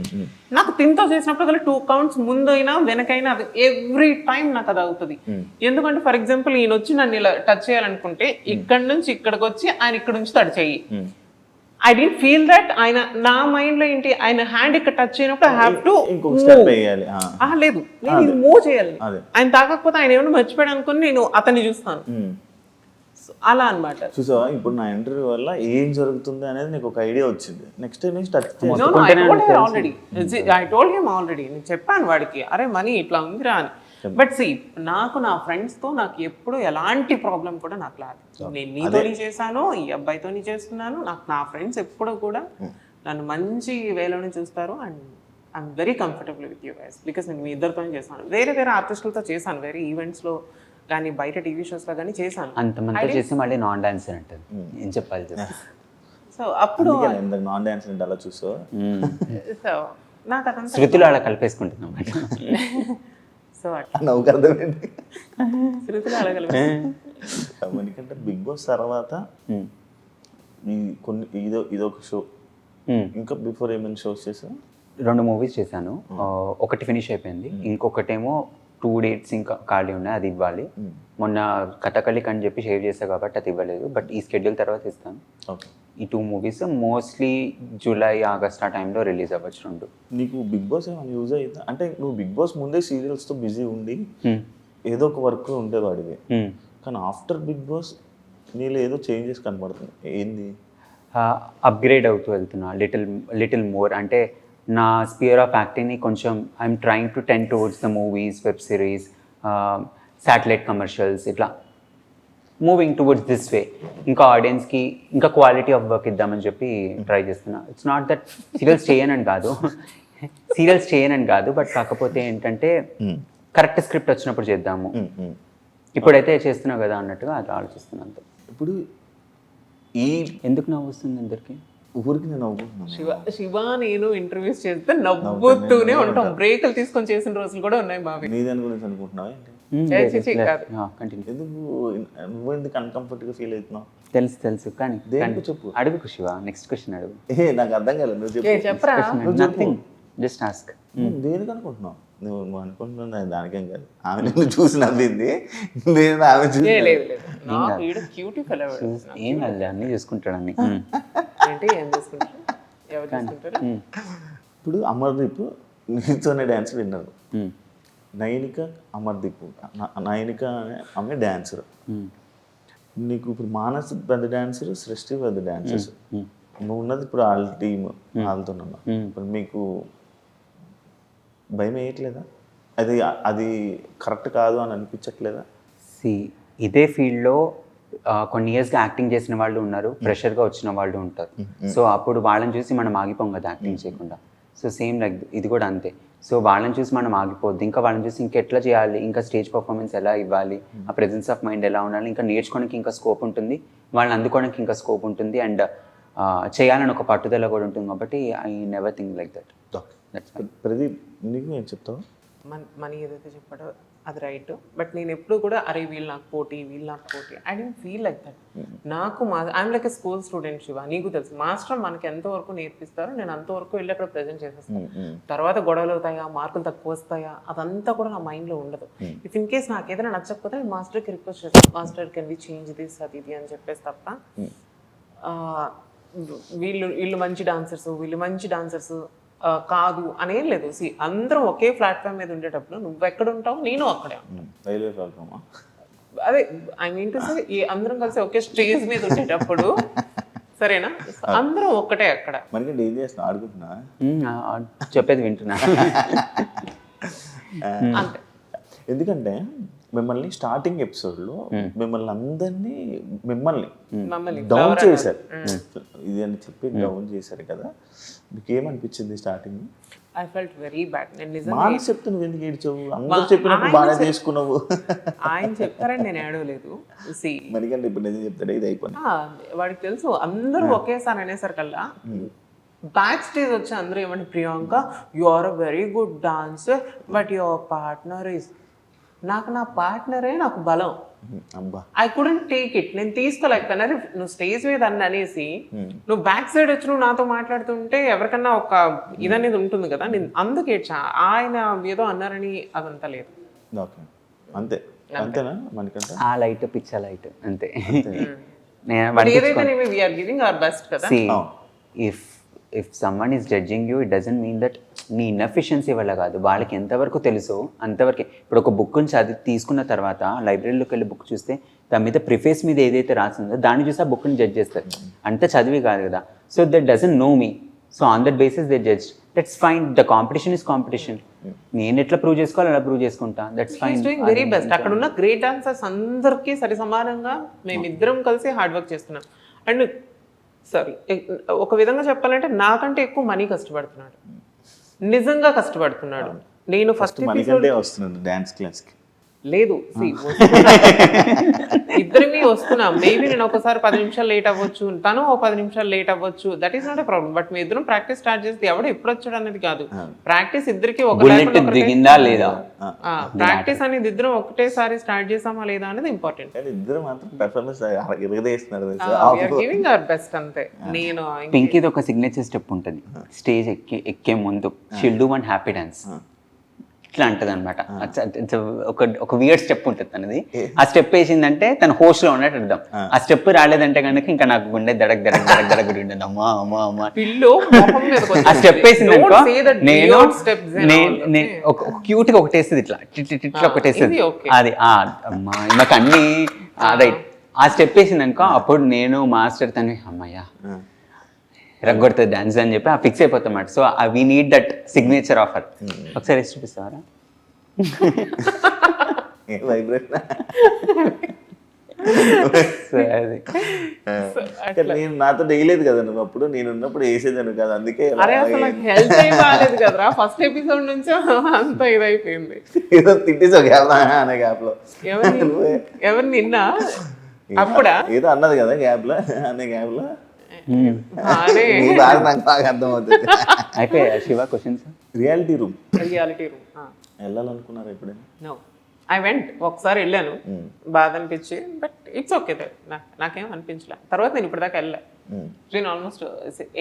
నాకు తిన్తో చేసినప్పుడు అది 2 counts ముందైనా వెనకైనా అది ఎవ్రీ టైం నాకు అది అవుతుంది. ఎందుకంటే ఫర్ ఎగ్జాంపుల్ ఈయన వచ్చి నన్ను ఇలా టచ్ చేయాలనుకుంటే ఇక్కడ నుంచి ఇక్కడికి వచ్చి ఆయన ఇక్కడ నుంచి టచ్ చెయ్యి. ఐ డోంట్ ఫీల్ దట్ ఆయన నా మైండ్ లో ఏంటి ఆయన హ్యాండ్ ఇక్కడ టచ్ అయినప్పుడు ఐ హావ్ టు ఇంకొక స్టెప్ వేయాలి. లేదు నేను ఇది మూవ్ చేయాలి. అదే. ఆయన తాగకపోతే ఆయన ఏమైనా మర్చిపోయాడు అనుకుని నేను అతన్ని చూస్తాను. So, అలా అన్నమాట. చూసావా ఇప్పుడు నా ఇంటర్వ్యూ వల్ల ఏం జరుగుతుంది అనేది నీకు ఒక ఐడియా వచ్చింది. నెక్స్ట్ టైం నుంచి touch I told him already. నేను చెప్పాను వాడికి అరే మనీ ఇట్లా ఉందిరా అని. బట్ సి నాకు నా ఫ్రెండ్స్ తో నాకు ఎప్పుడు ఎలాంటి ప్రాబ్లం కూడా నాకు లేదు. నేను నీతోని చేశాను, ఈ అబ్బాయితోని చేస్తున్నాను. నాకు నా ఫ్రెండ్స్ ఎప్పుడు కూడా నన్ను మంచి వేలోనే చూస్తారు. And I'm very comfortable with you guys because నేను మీ ఇద్దరితోనే చేశాను. వేరే ఆర్టిస్టులతో చేశాను, వేరే ఈవెంట్స్ లో కానీ బయట టీవీ షోస్ లో కానీ చేశాను. అంతమంది చేసి మళ్ళీ నాన్ డాన్సర్ అంటారు. ఏం చెప్పాలి చెప్పి. సో అప్పుడు నాన్ డాన్స్ అలా చూసా. సో నాకు అదంతా శృతిలో అలా కలిపేసుకుంటున్నాం. సో అట్లా నవ్వుకు అర్థమైంది. శృతిలో అడగలేదు. ఎందుకంటే బిగ్ బాస్ తర్వాత కొన్ని ఇదొక షో, ఇంకా బిఫోర్ ఏమైనా షోస్ చేసా? 2 movies చేశాను. ఒకటి ఫినిష్ అయిపోయింది, ఇంకొకటేమో 2 dates ఇంకా ఖాళీ ఉన్నాయి, అది ఇవ్వాలి. మొన్న కథకళిక్ అని చెప్పి షేర్ చేస్తా కాబట్టి అది ఇవ్వలేదు. బట్ ఈ షెడ్యూల్ తర్వాత ఇస్తాను. ఓకే. ఈ 2 movies మోస్ట్లీ జూలై ఆగస్ట్ ఆ టైంలో రిలీజ్ అవ్వచ్చు 2. నీకు బిగ్ బాస్ ఏమైనా యూజ్ అవుతా అంటే నువ్వు బిగ్ బాస్ ముందే సీరియల్స్తో బిజీ ఉండి ఏదో ఒక వర్క్ ఉండేవాడివి, కానీ ఆఫ్టర్ బిగ్ బాస్ నీలో ఏదో చేంజెస్ కనబడుతుంది. ఏంది? అప్గ్రేడ్ అవుతూ వెళ్తున్నా లిటిల్ మోర్. అంటే నా స్పియర్ ఆఫ్ యాక్టింగ్ని కొంచెం I'm trying to ten towards the movies, web series, satellite commercials, ఇట్లా మూవింగ్ టువర్డ్స్ దిస్ వే. ఇంకా ఆడియన్స్కి ఇంకా క్వాలిటీ ఆఫ్ వర్క్ ఇద్దామని చెప్పి ట్రై చేస్తున్నా. ఇట్స్ నాట్ దట్ సీరియల్స్ చేయనని కాదు, బట్ కాకపోతే ఏంటంటే కరెక్ట్ స్క్రిప్ట్ వచ్చినప్పుడు చేద్దాము, ఇప్పుడైతే చేస్తున్నావు కదా అన్నట్టుగా అది ఆలోచిస్తున్నాను అంతే. ఇప్పుడు ఈ ఎందుకు నవ్వు వస్తుంది అందరికి? ఊరికి నేను నవ్వుకుంటున్నాను. శివ నేను ఇంటర్వ్యూస్ చేస్తే నవ్వుతూనే ఉంటాం. బ్రేకులు తీసుకొని చేసిన రోజులు కూడా ఉన్నాయి మావి. నీ దాని గురించి అనుకుంటున్నావా ఏంటి? ఎందుకు నువ్వు ఎందుకు అన్కంఫర్టబుల్ గా ఫీల్ అవుతున్నావు? తెలుసు కానీ చెప్పు. అడుగు శివ, నెక్స్ట్ క్వశ్చన్ అడుగు. నాకు అర్థం కాలేదు, నువ్వు చెప్పు. చెప్పరా? Nothing, just ask. దేనికి అనుకుంటున్నావు? నువ్వు అనుకుంటున్నా దానికేం కాదు. ఆమె నిన్ను చూసి నవ్వింది, నేను ఆమె చూసి ఏం కాదు, అన్నీ చూసుకుంటాడు అన్ని. ఇప్పుడు అమర్దీప్ నీతోనే డ్యాన్స్ విన్నారు. నయనిక అమర్దీప్, నయనిక ఆమె డాన్సర్. నీకు ఇప్పుడు మానస్ పెద్ద డాన్సర్, సృష్టి పెద్ద డాన్సర్స్. నువ్వు ఉన్నది ఇప్పుడు వాళ్ళ టీమ్, వాళ్ళతో ఉన్నావు. ఇప్పుడు మీకు భయం వేయట్లేదా? అది కరెక్ట్ కాదు అని అనిపించట్లేదా? ఇదే ఫీల్డ్లో కొన్ని ఇయర్స్గా యాక్టింగ్ చేసిన వాళ్ళు ఉన్నారు, ఫ్రెషర్గా వచ్చిన వాళ్ళు ఉంటారు. సో అప్పుడు వాళ్ళని చూసి మనం ఆగిపోం కదా యాక్టింగ్ చేయకుండా. సో సేమ్ లైక్ ఇది కూడా అంతే. సో వాళ్ళని చూసి మనం ఆగిపోద్ది, ఇంకా వాళ్ళని చూసి ఇంకెట్లా చేయాలి, ఇంకా స్టేజ్ పర్ఫార్మెన్స్ ఎలా ఇవ్వాలి, ఆ ప్రెజెన్స్ ఆఫ్ మైండ్ ఎలా ఉండాలి, ఇంకా నేర్చుకోవడానికి ఇంకా స్కోప్ ఉంటుంది, వాళ్ళని అందుకోవడానికి ఇంకా స్కోప్ ఉంటుంది, అండ్ చేయాలని ఒక పట్టుదల కూడా ఉంటుంది. కాబట్టి I never think like that. Pradeep, నీకు ఏం చెప్తావు? మనీ ఏదైతే చెప్పాడో అది రైట్. బట్ నేను ఎప్పుడు కూడా అరే వీళ్ళు నాకు పోటీ I don't feel like that. నాకు I'm like a school student Shiva. నీకు తెలుసు మాస్టర్ మనకి ఎంతవరకు నేర్పిస్తారో నేను అంతవరకు వెళ్ళి అక్కడ ప్రజెంట్ చేసేస్తాను. తర్వాత గొడవలు అవుతాయా, మార్కులు తక్కువ వస్తాయా, అదంతా కూడా నా మైండ్లో ఉండదు. ఇఫ్ ఇన్ కేస్ నాకు ఏదైనా నచ్చకపోతే నేను మాస్టర్కి రిక్వెస్ట్ చేస్తాను, master can we change this అది ఇది అని చెప్పేసి తప్ప వీళ్ళు మంచి డాన్సర్స్ కాదు అనేం లేదు. సి అందరం ఒకే ప్లాట్ఫామ్ మీద ఉండేటప్పుడు నువ్వు ఎక్కడ ఉంటావు, నేను అక్కడే ఉంటాను. అదే ఐ మీన్ టు సే అందరం కలిసి ఒకే స్టేజ్ మీద ఉండేటప్పుడు సరేనా, అందరం ఒక్కటే అక్కడ. చెప్పేది వింటున్నా. అంతే. ఎందుకంటే మిమ్మల్ని స్టార్టింగ్ ఎపిసోడ్లో మిమ్మల్ని డౌన్ చేశారు, ఇది అని చెప్పి డౌన్ చేశారు కదా. మీకు ఏమనిపించింది starting? I felt very bad. Manas చెప్తే నువ్వు ఎందుకు ఏడ్చావు? అందరూ చెప్పినప్పుడు బాగా చేసుకున్నావు. ఆయన చెప్తారని నేను ఏడవలేదు. మరికంటే ఇప్పుడు నిజం చెప్తాడు, ఇది అయిపోయింది. వాడికి తెలుసు అందరూ ఒకేసారి అనేసరికల్లా బ్యాక్ స్టేజ్ వచ్చి అందరూ ఏమంటే Priyanka you are a very good dancer but your partner is, నాకు నా పార్ట్నరే నాకు బలం. అబ్బా ఐ కుడెంట్ టేక్ ఇట్. నేను తీసుకోలేకపోయినా. అరే నువ్వు స్టేజ్ మీద అని అనేసి నువ్వు బ్యాక్ సైడ్ వచ్చి నువ్వు నాతో మాట్లాడుతుంటే ఎవరికన్నా ఒక ఇదనేది ఉంటుంది కదా. నేను అందుకే ఆయన ఏదో అన్నారని అదంతా లేదు. ఓకే అంతే అంతేనా మనకంటే ఆ లైట్ పిచ్చ లైట్ అంతే. But ఏదైతే we are giving our best కదా. See, if someone is judging you, it doesn't mean that నీ ఇన్ఎఫిషియన్సీ వల్ల కాదు, వాళ్ళకి ఎంతవరకు తెలుసో అంతవరకే. ఇప్పుడు ఒక బుక్ చదివి తీసుకున్న తర్వాత లైబ్రరీలోకి వెళ్ళి బుక్ చూస్తే దాని మీద ప్రిఫేస్ మీద ఏదైతే రాసిందో దాన్ని చూసి ఆ బుక్ని జడ్జ్ చేస్తారు. అంత చదివి కాదు కదా. So that doesn't know me, so on that basis they judge. That's fine. The competition is competition. నేను ఎట్లా ప్రూవ్ చేసుకోవాలి అలా ప్రూవ్ చేసుకుంటా. That's fine. Very best. అక్కడ ఉన్న గ్రేట్ డాన్సర్స్ అందరికీ సరి సమానంగా మేమిద్దరం కలిసి హార్డ్ వర్క్ చేస్తున్నాం. అండ్ సారీ ఒక విధంగా చెప్పాలంటే నాకంటే ఎక్కువ మనీ కష్టపడుతున్నాడు, నిజంగా కష్టపడుతున్నాడు. నేను ఫస్ట్ మనకంటే వస్తున్నాడు డాన్స్ క్లాస్కి. లేదు ఇద్దరిని వస్తున్నాం. మేబీ నేను ఒకసారి 10 నిమిషాలు లేట్ అవ్వచ్చు, తను 10 నిమిషాలు లేట్ అవ్వచ్చు. That is not a problem. But మీ ఇద్దరం ప్రాక్టీస్ స్టార్ట్ చేస్తే ఎవడు ఎప్పుడు వచ్చాడు అనేది కాదు. ప్రాక్టీస్ ఇద్దరికి దిగిందా లేదా, ప్రాక్టీస్ అనేది ఇద్దరం ఒకటేసారి స్టార్ట్ చేసామా లేదా అనేది ఇంపార్టెంట్. ఇద్దరు మాత్రం పెర్ఫార్మెన్స్ ఇరగదీస్తున్నారు. గివింగ్ అవర్ బెస్ట్ అంతే. నేను పింకీది ఒక సిగ్నేచర్ స్టెప్ ఉంటుంది. స్టేజ్ ఎక్కే ముందు she'll do one happy dance ఇట్లా అంటది అనమాట. ఒక వియర్డ్ స్టెప్ ఉంటుంది తనది. ఆ స్టెప్ వేసిందంటే తన హోస్ట్ లో ఉన్నట్టు అర్థం. ఆ స్టెప్ రాలేదంటే కనుక ఇంకా నాకు గుండె దడక్ దడక్ దడక్ దడక్ గుండె అమ్మా అమ్మా అమ్మా. ఆ స్టెప్ వేసిందనుకో నేను ఒక క్యూట్ గా ఒకటేస్తుంది ఇట్లా ఇట్లా ఒకటేస్తుంది. అది అమ్మా నాకు అన్ని రైట్. ఆ స్టెప్ వేసిందనుకో అప్పుడు నేను మాస్టర్ తను అమ్మయ్యా రగ్గొడుతుంది డాన్స్ అని చెప్పి ఫిక్స్ అయిపోతాం అన్నమాట. So we need that signature offer. ఒకసారి వేసి చూపిస్తారా? నేను నాతో వేయలేదు కదా నువ్వు అప్పుడు, నేను ఉన్నప్పుడు వేసేదాను కదా, అందుకే ఫస్ట్ ఎపిసోడ్ నుంచి అంత ఇదైపోయింది. ఏదో తిట్టేసా అనే గ్యాప్ లో. ఎవరు నిన్న అప్పుడా ఏదో అన్నది కదా గ్యాప్ లో, అనే గ్యాప్ లో నాకు బాగా అర్థమవుతుంది. అయిపోయా Shiva questions? Reality room reality room వెళ్ళాలనుకున్నారు ఎప్పుడైనా? No I went. ఒకసారి వెళ్ళాను, బాధ అనిపించి, బట్ ఇట్స్ ఓకే. నాకేం అనిపించలే. తర్వాత నేను ఇప్పటిదాకా వెళ్ళా. నేను ఆల్మోస్ట్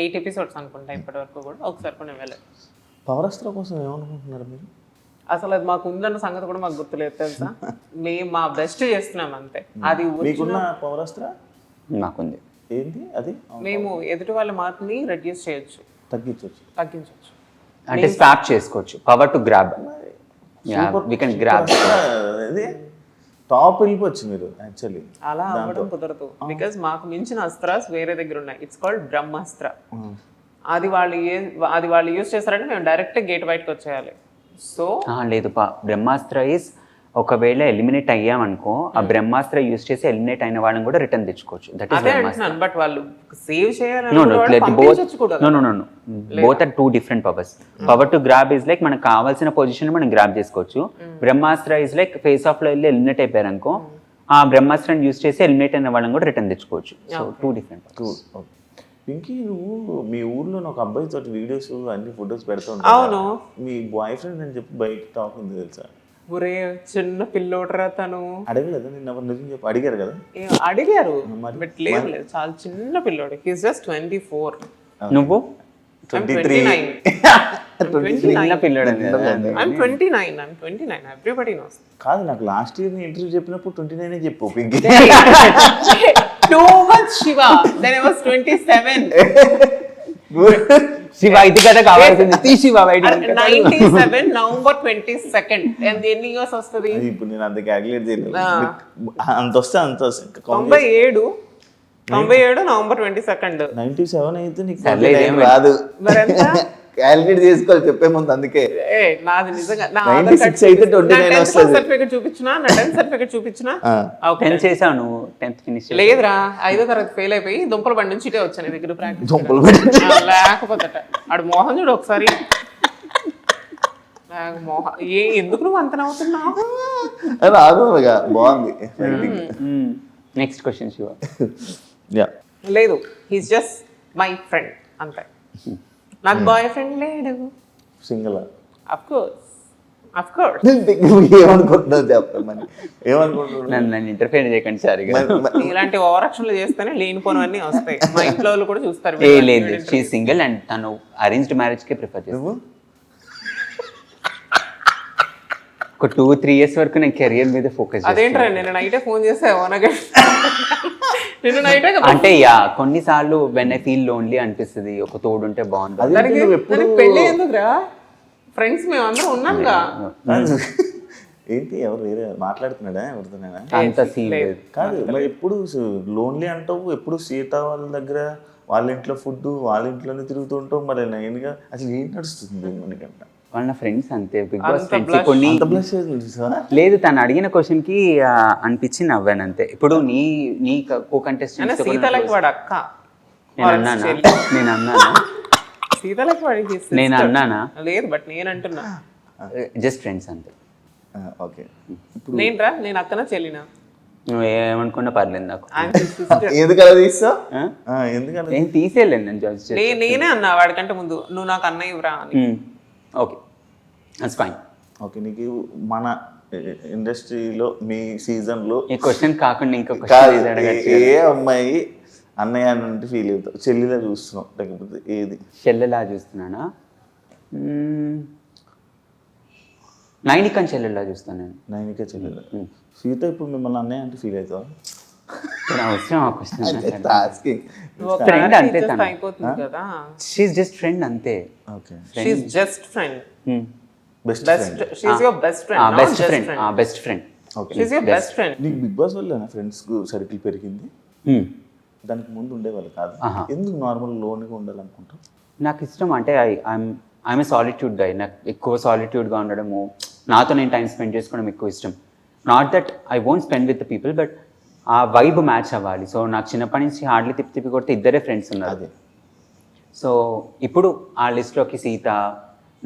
8 ఎపిసోడ్స్ అనుకుంటా ఇప్పటి వరకు కూడా. ఒకసారి కూడా నేను వెళ్ళాను. పవరస్త్ర కోసం ఏమనుకుంటున్నారు మీరు? అసలు అది మాకు ఉందన్న సంగతి కూడా మాకు గుర్తులేదు తెలుసా. మేము మా బెస్ట్ చేస్తున్నాం అంతే. అది మీకున్న పవరస్త్ర నాకుంది. ఏంటి అది? మేము ఎదుటి వాళ్ళ మార్క్ని రెడ్యూస్ చేయొచ్చు, తగ్గించవచ్చు. అంటే స్వాప్ చేసుకోవచ్చు. Power to grab. We can grab. Top వెళ్ళిపోవచ్చు మీరు యాక్చువల్లీ. అలా అవ్వడం కుదరదు. బికాస్ మాకు మించిన అస్త్రాస్ వేరే దగ్గర ఉన్నాయి. ఇట్స్ కాల్డ్ బ్రహ్మాస్త్ర. అది వాళ్ళు యూజ్ చేస్తారంటే మేము డైరెక్ట్ గేట్ బయటకు వచ్చేయాలి. సో లేదు బ్రహ్మాస్త్ర ఈస్ ఒకవేళ ఎలిమినేట్ అయ్యామనుకో ఆ బ్రహ్మాస్త్ర యూజ్ చేసి ఎలిమినేట్ అయిన వాళ్ళని కూడా రిటర్న్ తెచ్చుకోవచ్చు. That is Brahmastra. బట్ వాళ్ళు సేవ్ చేయాలి. Both are 2 different powers. Power to grab is like మనకు కావాల్సిన పొజిషన్ మనం గ్రాబ్ చేసుకోవచ్చు. Brahmastra is like face off లో వెళ్ళి ఎలిమినేట్ అయిపోయారు అనుకో ఆ బ్రహ్మాస్త్రాన్ని యూజ్ చేసి ఎలిమినేట్ అయిన వాళ్ళని కూడా రిటర్న్ తెచ్చుకోవచ్చు. So 2 different powers. పింకీ, నువ్వు మీ ఊర్లో ఒక అబ్బాయి తోటి వీడియోస్ అన్ని ఫొటోస్ పెడతా ఉంటావు. అవును. మీ బాయ్ ఫ్రెండ్ అని చెప్పి బయట టాక్ ఉంది తెలుసా? ఒరే చిన్న పిల్లోడరా తను. అడగలేదా నిన్న? నిజం చెప్పి అడిగారు కదా? అడిగారు, బట్ లేదు చాలా చిన్న పిల్లోడు. He's just 24. నువ్వు 23. చిన్న పిల్లోడు. I'm 29. Everybody knows. కాదు, నాకు లాస్ట్ ఇయర్ ఇంటర్వ్యూ చెప్పినప్పుడు 29 చెప్పు Pinky. Too much Shiva. Then I was 27. Shiva ఇది కదా కావాల్సింది. తీ శివ 97 November 22nd. And ఎన్ని ఇయర్స్ వస్తుంది ఇప్పుడు? నేను అంత క్యాలిక్యులేట్ చేయలేదు. అంత వస్తే 97 November 22nd. 97 అయితే నీకు రాదు. క్యాలిక్యులేట్ చేసుకోవాలి చెప్పే ముందు. అందుకే నాది నిజంగా 96 అయితే 29 వస్తుంది. సర్టిఫికెట్ చూపించినా, నా 10th సర్టిఫికెట్ చూపించినా. 10th చేసావు నువ్వు? 10th ఫినిష్ లేదురా, 5వ తరగతి ఫెయిల్ అయిపోయి దుంపల బండి నుంచి ఇటే వచ్చాను దగ్గర ప్రాక్టీస్. దుంపలు లేకపోతే ఆడు మోహన్ చూడు ఒకసారి. మోహన్ ఎందుకు నువ్వు అంత నవ్వుతున్నావు? బాగుంది. Next question Shiva. లేదు, హీస్ జస్ట్ మై ఫ్రెండ్ అంతే. నాకు బాయ్ ఫ్రెండ్ లేడు. Single? Of course of course ఏమనుకుంటున్నావు చెప్పమని ఏమనుకుంటున్నావు నన్ను ఇంటర్ఫేర్ చేయకండి సార్ ఇక. ఇలాంటి ఓవరాక్షన్లు చేస్తేనే లేనిపోనివన్నీ వస్తాయి. మా ఇంట్లో వాళ్ళు కూడా చూస్తారు. ఏ లేదు, షీ సింగిల్ అండ్ తను అరేంజ్డ్ మ్యారేజ్ కే ప్రిఫర్ చేస్తాను. నువ్వు ఒక 2-3 years వరకు నేను కెరియర్ మీద ఫోకస్ అదేంట్రా నేను నైటే ఫోన్ చేసావు నిన్ను నైటే అంటే యా కొన్నిసార్లు వెన్ ఐ ఫీల్ లోన్లీ అనిపిస్తుంది, ఒక తోడుంటే బాగుంటుంది. అది నువ్వు ఎప్పుడు పెళ్ళి ఎందుకురా, ఫ్రెండ్స్ మేము అందరం ఉన్నాంగా. ఏంటి ఎవరు వేరే మాట్లాడుతున్నాడా ఎవరితోనైనా? అంత సీన్ లేదు. కాదు మరి ఎప్పుడు లోన్లీ అంటావు, ఎప్పుడు సీత వాళ్ళ దగ్గర వాళ్ళ ఇంట్లో ఫుడ్ వాళ్ళ ఇంట్లోనే తిరుగుతుంటావు, మరి నేనుగా అసలు ఏం నడుస్తుంది మనకంట? వాళ్ళ ఫ్రెండ్స్ అంతే, బిగ్ బాస్ ఫ్రెండ్స్. కొన్ని లేదు, తను అడిగిన క్వశ్చన్ కి అనిపించి నవ్వాను అంతే. ఇప్పుడు నీ కో కంటెస్టెంట్ సీతలకి వాడు అక్క, నేను అన్నానా సీతలకి వాడికి నేను అన్నానా? లేదు, బట్ నేను అంటున్నా జస్ట్ ఫ్రెండ్స్ అంతే. ఓకే, నేనురా, నేను అక్కన చెల్లినా నువ్వు ఏమనుకున్నా పర్లేదు నాకు. ఎందుకు అలా తీస్తావు? ఎందుకలా నేను తీసేయలేను, నేను జస్ట్ నేనే అన్నా వాడికంటే ముందు, నువ్వు నాకు అన్నయ్య ఇవ్వరా అని. Okay, that's fine. ఓకే, నీకు మన ఇండస్ట్రీలో మీ సీజన్లో ఈ క్వశ్చన్ కాకుండా ఇంకొక ఏ అమ్మాయి అన్నయ్య అంటే ఫీల్ అవుతావు? చెల్లిలా చూస్తున్నావు లేకపోతే ఏది? చెల్లెలా చూస్తున్నానా? నైనికని చెల్లెలా చూస్తాను నేను. నైనిక చెల్లెలా. సీత ఇప్పుడు మిమ్మల్ని అన్నయ్య అంటే ఫీల్ అవుతావా? అవసరం ఆ క్వశ్చన్. ఫ్రెండ్ అంతే, అయిపోతుంది కదా. షీఈ్ జస్ట్ ఫ్రెండ్ అంతే. Okay, she's just friend. Best she's your best friend. Best friend, best friend. Okay, she's your best friend. నీకు బిగ్ బాస్ వల్ల ఫ్రెండ్స్ సర్కిల్ పెరిగింది? దానికి ముందు ఉండేవాళ్ళు కాదు. ఎందుకు నార్మల్ లోన్గా ఉండాలనుకుంటావు? నాకు ఇష్టం అంటే ఐఎమ్ ఏ సాలిట్యూడ్ గై. నాకు ఎక్కువ సాలిట్యూడ్గా ఉండడము, నాతో నేను టైం స్పెండ్ చేసుకోవడం ఎక్కువ ఇష్టం. Not that I won't spend with the people, but ఆ వైబ్ మ్యాచ్ అవ్వాలి. సో నాకు చిన్నప్పటి నుంచి హార్డ్లీ తిప్పి కొడితే ఇద్దరే ఫ్రెండ్స్ ఉన్నారు. సో ఇప్పుడు ఆ లిస్ట్లోకి సీత,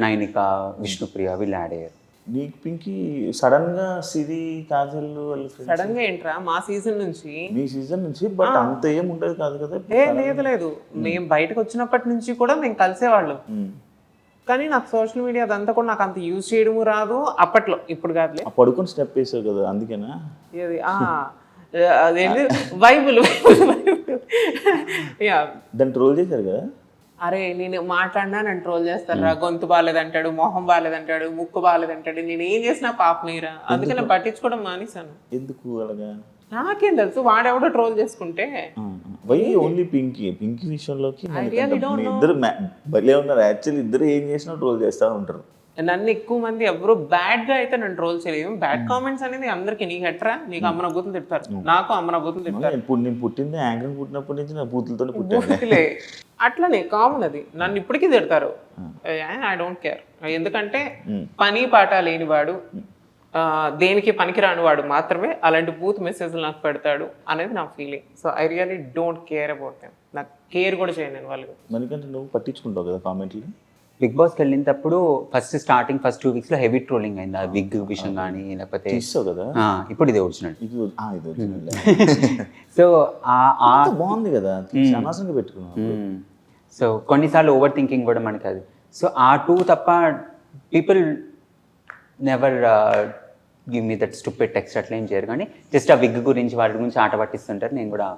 నైనిక, విష్ణుప్రియ వీళ్ళు యాడ్ అయ్యారు. నీకు పింకీ సడన్ గా సిరి, కాజల్ వాళ్ళు సడన్ గా ఏంట్రా మా సీజన్ నుంచి, మీ సీజన్ నుంచి, బట్ అంత ఏం ఉండదు కాదు కదా? లేదు మేము బయటకు వచ్చినప్పటి నుంచి కూడా మేము కలిసేవాళ్ళం. కానీ నాకు సోషల్ మీడియా అదంతా కూడా నాకు అంత యూజ్ చేయడము రాదు అప్పట్లో. ఇప్పుడు కాదులే, పడుకొని స్టెప్ వేసావు కదా అందుకేనా? అదేంటి బైబుల్ దాన్ని ట్రోల్ చేశారు కదా? అరే నేను మాట్లాడినా నన్ను ట్రోల్ చేస్తారా, గొంతు బాగాలేదంటాడు, మొహం బాగాలేదంటాడు, ముక్కు బాగాలేదంటాడు, నేను ఏం చేసినా పాపమేరా. అందుకే నేను పట్టించుకోవడం మానేశాను. ఎందుకు అలాగా? నాకేం తెలుసు, వాడెవడో ట్రోల్ చేసుకుంటే. వై ఓన్లీ పింకీ విషయంలోకి ఇద్దరు భలే ఉన్నారు. యాక్చువల్లీ ఇద్దరు ఏం చేసినా ట్రోల్ చేస్తూ ఉంటారు. నన్ను ఎక్కువ మంది ఎవరు బ్యాడ్ గా అయితే నన్ను ట్రోల్ చేయలేదు. బ్యాడ్ కామెంట్స్ అనేది అందరికి, నీకు ఎట్రా, నీకు అమ్మన బూతులు తిడతారు, నాకు అమ్మన బూతులు తిడతారు. ఇప్పుడు నేను పుట్టింది యాంకర్ పుట్టినప్పటి నుంచి నా బూతులతోనే పుట్టాను. అట్లనే కామన్ అది. నన్ను ఇప్పటికీ తిడతారు, ఐ డోంట్ కేర్. ఎందుకంటే పని పాట లేనివాడు, దేనికి పనికిరాని వాడు మాత్రమే అలాంటి బూత్ మెసేజ్లు నాకు పెడతాడు అనేది నా feeling. So I really don't care about them. నాకు కేర్ కూడా చేయను నేను వాళ్ళు. మనకంటే నువ్వు పట్టించుకుంటావు కదా కామెంట్లు. బిగ్ బాస్కి వెళ్ళినప్పుడు ఫస్ట్ 2 weeks లో హెవీ ట్రోలింగ్ అయింది. ఆ బిగ్ విషయం కానీ లేకపోతే కదా. ఇప్పుడు ఇది ఒరిజినల్. సో సో బాగుంది కదా, అనవసరంగా పెట్టుకున్నావు. సో కొన్నిసార్లు ఓవర్ థింకింగ్ కూడా మనకి అది. సో ఆ 2 తప్ప people never give me that stupid text అట్లా ఏం చేయరు. కానీ జస్ట్ ఆ విగ్ గురించి వాటి గురించి ఆట పట్టిస్తుంటారు. నేను కూడా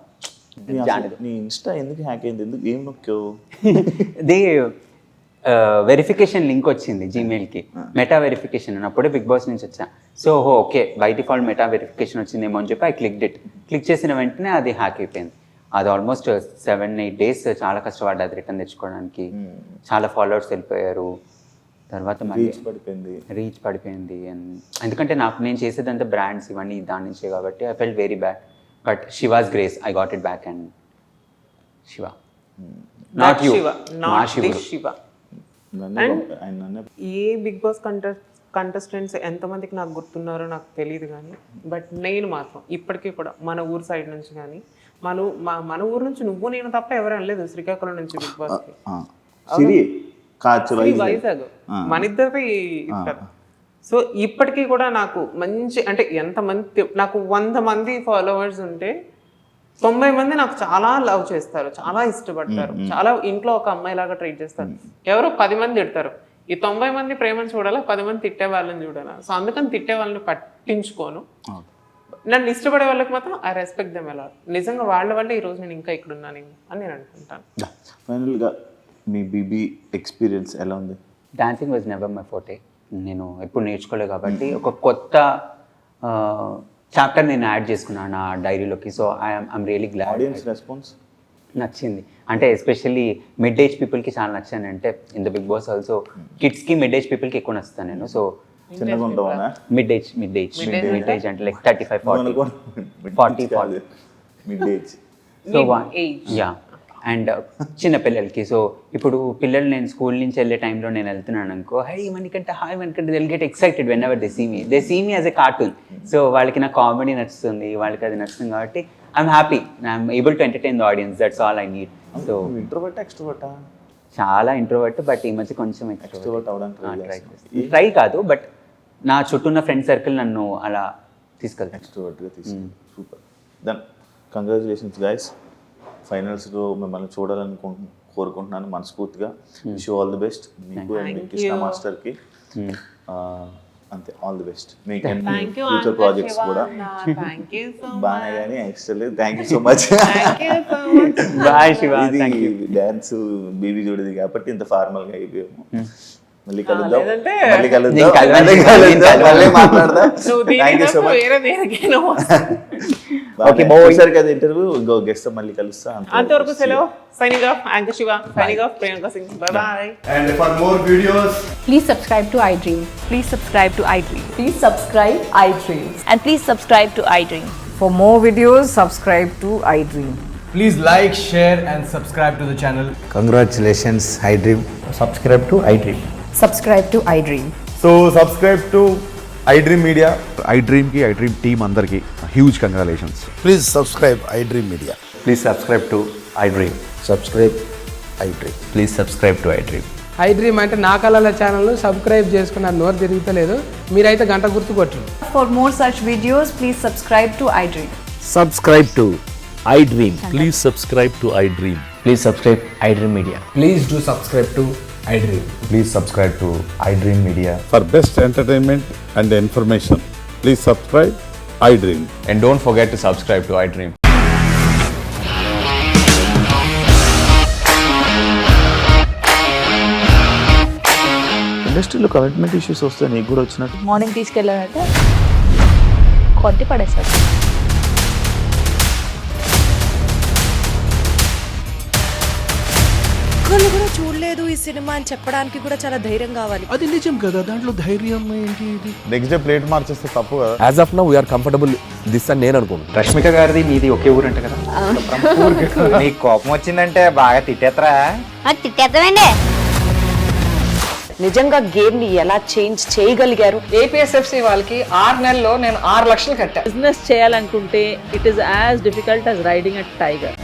నీ ఇన్స్టా ఎందుకు హ్యాక్ అయింది? ఎందుకు ఏం నొక్కావు? దే వెరిఫికేషన్ లింక్ వచ్చింది జీమెయిల్కి, మెటా వెరిఫికేషన్ అని. అప్పుడే బిగ్ బాస్ నుంచి వచ్చా. So okay by default meta verification వచ్చిందేమో అని చెప్పి క్లిక్ చేసిన వెంటనే అది హ్యాక్ అయిపోయింది. అది ఆల్మోస్ట్ 7-8 days చాలా కష్టపడ్డా అది రిటర్న్ తెచ్చుకోవడానికి. చాలా ఫాలోవర్స్ వెళ్ళిపోయారు. తర్వాత రీచ్ పడిపోయింది. ఎందుకంటే నేను చేసేదంతా బ్రాండ్స్ ఇవన్నీ దాని నుంచే కాబట్టి I felt very bad. But Shiva's grace I got it back. And Shiva, not you, Shiva. ఏ బిగ్ బాస్ కంటెస్టెంట్స్ ఎంతమందికి నాకు గుర్తున్నారో నాకు తెలియదు కానీ, బట్ నేను మాత్రం ఇప్పటికీ కూడా మన ఊరు సైడ్ నుంచి కానీ, మన ఊరు నుంచి నువ్వు నేను తప్ప ఎవరు అనలేదు శ్రీకాకుళం నుంచి బిగ్ బాస్కి. వైజాగ్ మన ఇద్దరిది. సో ఇప్పటికీ కూడా నాకు మంచి, అంటే ఎంతమంది, నాకు 100 మంది ఫాలోవర్స్ ఉంటే 90 మంది నాకు చాలా లవ్ చేస్తారు, చాలా ఇష్టపడతారు, చాలా ఇంట్లో ఒక అమ్మాయి లాగా ట్రీట్ చేస్తారు. ఎవరో 10 మంది తిడతారు. ఈ 90 మంది ప్రేమను చూడాలా, 10 మంది తిట్టే వాళ్ళని చూడాలా. సో అందుకని తిట్టే వాళ్ళని పట్టించుకోను. నన్ను ఇష్టపడే వాళ్ళకి మాత్రం ఐ రెస్పెక్ట్ దెమ్ ఎలా. నిజంగా వాళ్ళ వల్ల ఈరోజు నేను ఇంకా ఇక్కడ ఉన్నాను అని నేను అనుకుంటాను. ఫైనల్గా మీ బీబీ ఎక్స్పీరియన్స్ ఎలా ఉంది? Dancing was never my forte. నేను ఎప్పుడు నేర్చుకోలేదు కాబట్టి ఒక కొత్త చాప్టర్ నేను యాడ్ చేసుకున్నాను నా డైరీలోకి. So I'm really glad. Audience response నచ్చింది అంటే ఎస్పెషల్లీ మిడ్ ఏజ్ పీపుల్కి చాలా నచ్చాను. అంటే in the big boss also కిడ్స్కి మిడ్ ఏజ్ పీపుల్కి ఎక్కువ నచ్చుతాను నేను. సో చిన్నగా ఉంటావా? మిడ్ ఏజ్ అంటే like 35-40 mid age. So yeah and చిన్న పిల్లలకి. సో ఇప్పుడు పిల్లలు నేను స్కూల్ నుంచి వెళ్ళే టైంలో నేను వెళ్తున్నాను అనుకో, హై మనకంటే హాయ్ మనకంటే they'll get excited whenever they see me as a cartoon. So వాళ్ళకి నా కామెడీ నచ్చుతుంది, వాళ్ళకి అది నచ్చుతుంది కాబట్టి I'm happy. I'm able to entertain the audience. That's all I need. So introvert ఎక్స్ట్రోవర్టా? చాలా ఇంట్రోవర్ట్, బట్ ఈ మధ్య కొంచెం ఎక్స్ట్రోవర్ట్ అవడానికి ట్రై కాదు, బట్ నా చుట్టూ ఉన్న ఫ్రెండ్ సర్కిల్ నన్ను అలా తీసుకెళ్తాను. ఎక్స్ట్రోవర్ట్గా తీసుకెళ్ళి. సూపర్. Then congratulations guys. ఫైనల్స్లో మిమ్మల్ని చూడాలని కోరుకుంటున్నాను మనస్ఫూర్తిగా. Wish you all the best మీకు అండ్ మీ కృష్ణ మాస్టర్కి. అంతే, ఆల్ ది బెస్ట్. మీకు ఫ్యూచర్ ప్రాజెక్ట్స్ కూడా బాగా. కానీ actually thank you so much. Bye Shiva. ఇది డ్యాన్స్ బీబీ చూడేది కాబట్టి ఇంత ఫార్మల్గా అయిపోయాము. మళ్ళీ కలుద్దాం, మళ్ళీ మాట్లాడదాం. Thank you so much. సరే కదా ఇంటర్వ్యూ, ఇంకో గెస్ట్ మళ్ళీ కలుస్తా. అంతవరకు సెలవు. Signing off anchor Shiva, signing off Priyanka Singh. By. And for more videos, Please subscribe to iDream. Please subscribe to iDream. Please subscribe iDream. And please subscribe to iDream. For more videos, subscribe to iDream. please like, share and subscribe to the channel. Congratulations, iDream. Subscribe to iDream. Subscribe to iDream. So subscribe to iDream Media. iDream ki iDream team andarki huge congratulations. Please subscribe iDream Media. Please subscribe to iDream. Subscribe iDream. Please subscribe to iDream. iDream అంటే నా కళల ఛానల్ సబ్స్క్రైబ్ చేసుకున్న నోరు తిరుగుతలేదు, మీరైతే గంట గుర్తు కొట్టండి. For more such videos, please subscribe to iDream. Subscribe to iDream. Please subscribe to iDream. Please subscribe iDream Media. Please do subscribe to iDream. Please subscribe to iDream Media. For best entertainment and information, please subscribe iDream. And don't forget to subscribe to iDream. ఇండస్ట్రీలో కమిట్మెంట్ ఇష్యూస్ వస్తే నీకు కూడా వచ్చినట్టు? మార్నింగ్ తీసుకెళ్ళాలంటే కొట్టి పడేస్తారు. ఒక్కళ్ళు కూడా చూడలేదు ఈ సినిమా అని చెప్పడానికి కూడా చాలా ధైర్యం కావాలి. అది నిజం కదా, దాంట్లో ధైర్యం ఏంటి? నెక్స్ట్ డే ప్లేట్ మార్చేస్తే తప్పు కదా. As of now we're comfortable this అని నేను అనుకుంటున్నాను. రష్మిక గారిది మీది ఒకే ఊరు అంట కదా? నీకు కోపం వచ్చిందంటే బాగా తిట్టేత్తరా? తిట్టేద్దామండి. నిజంగా గేమ్ ని ఎలా చేంజ్ చేయగలిగారు? ఏపీఎస్ఎఫ్సి వాళ్ళకి 6 నెలల్లో నేను 6 లక్షలు కట్టా. బిజినెస్ చేయాలనుకుంటే it is as difficult as riding a tiger.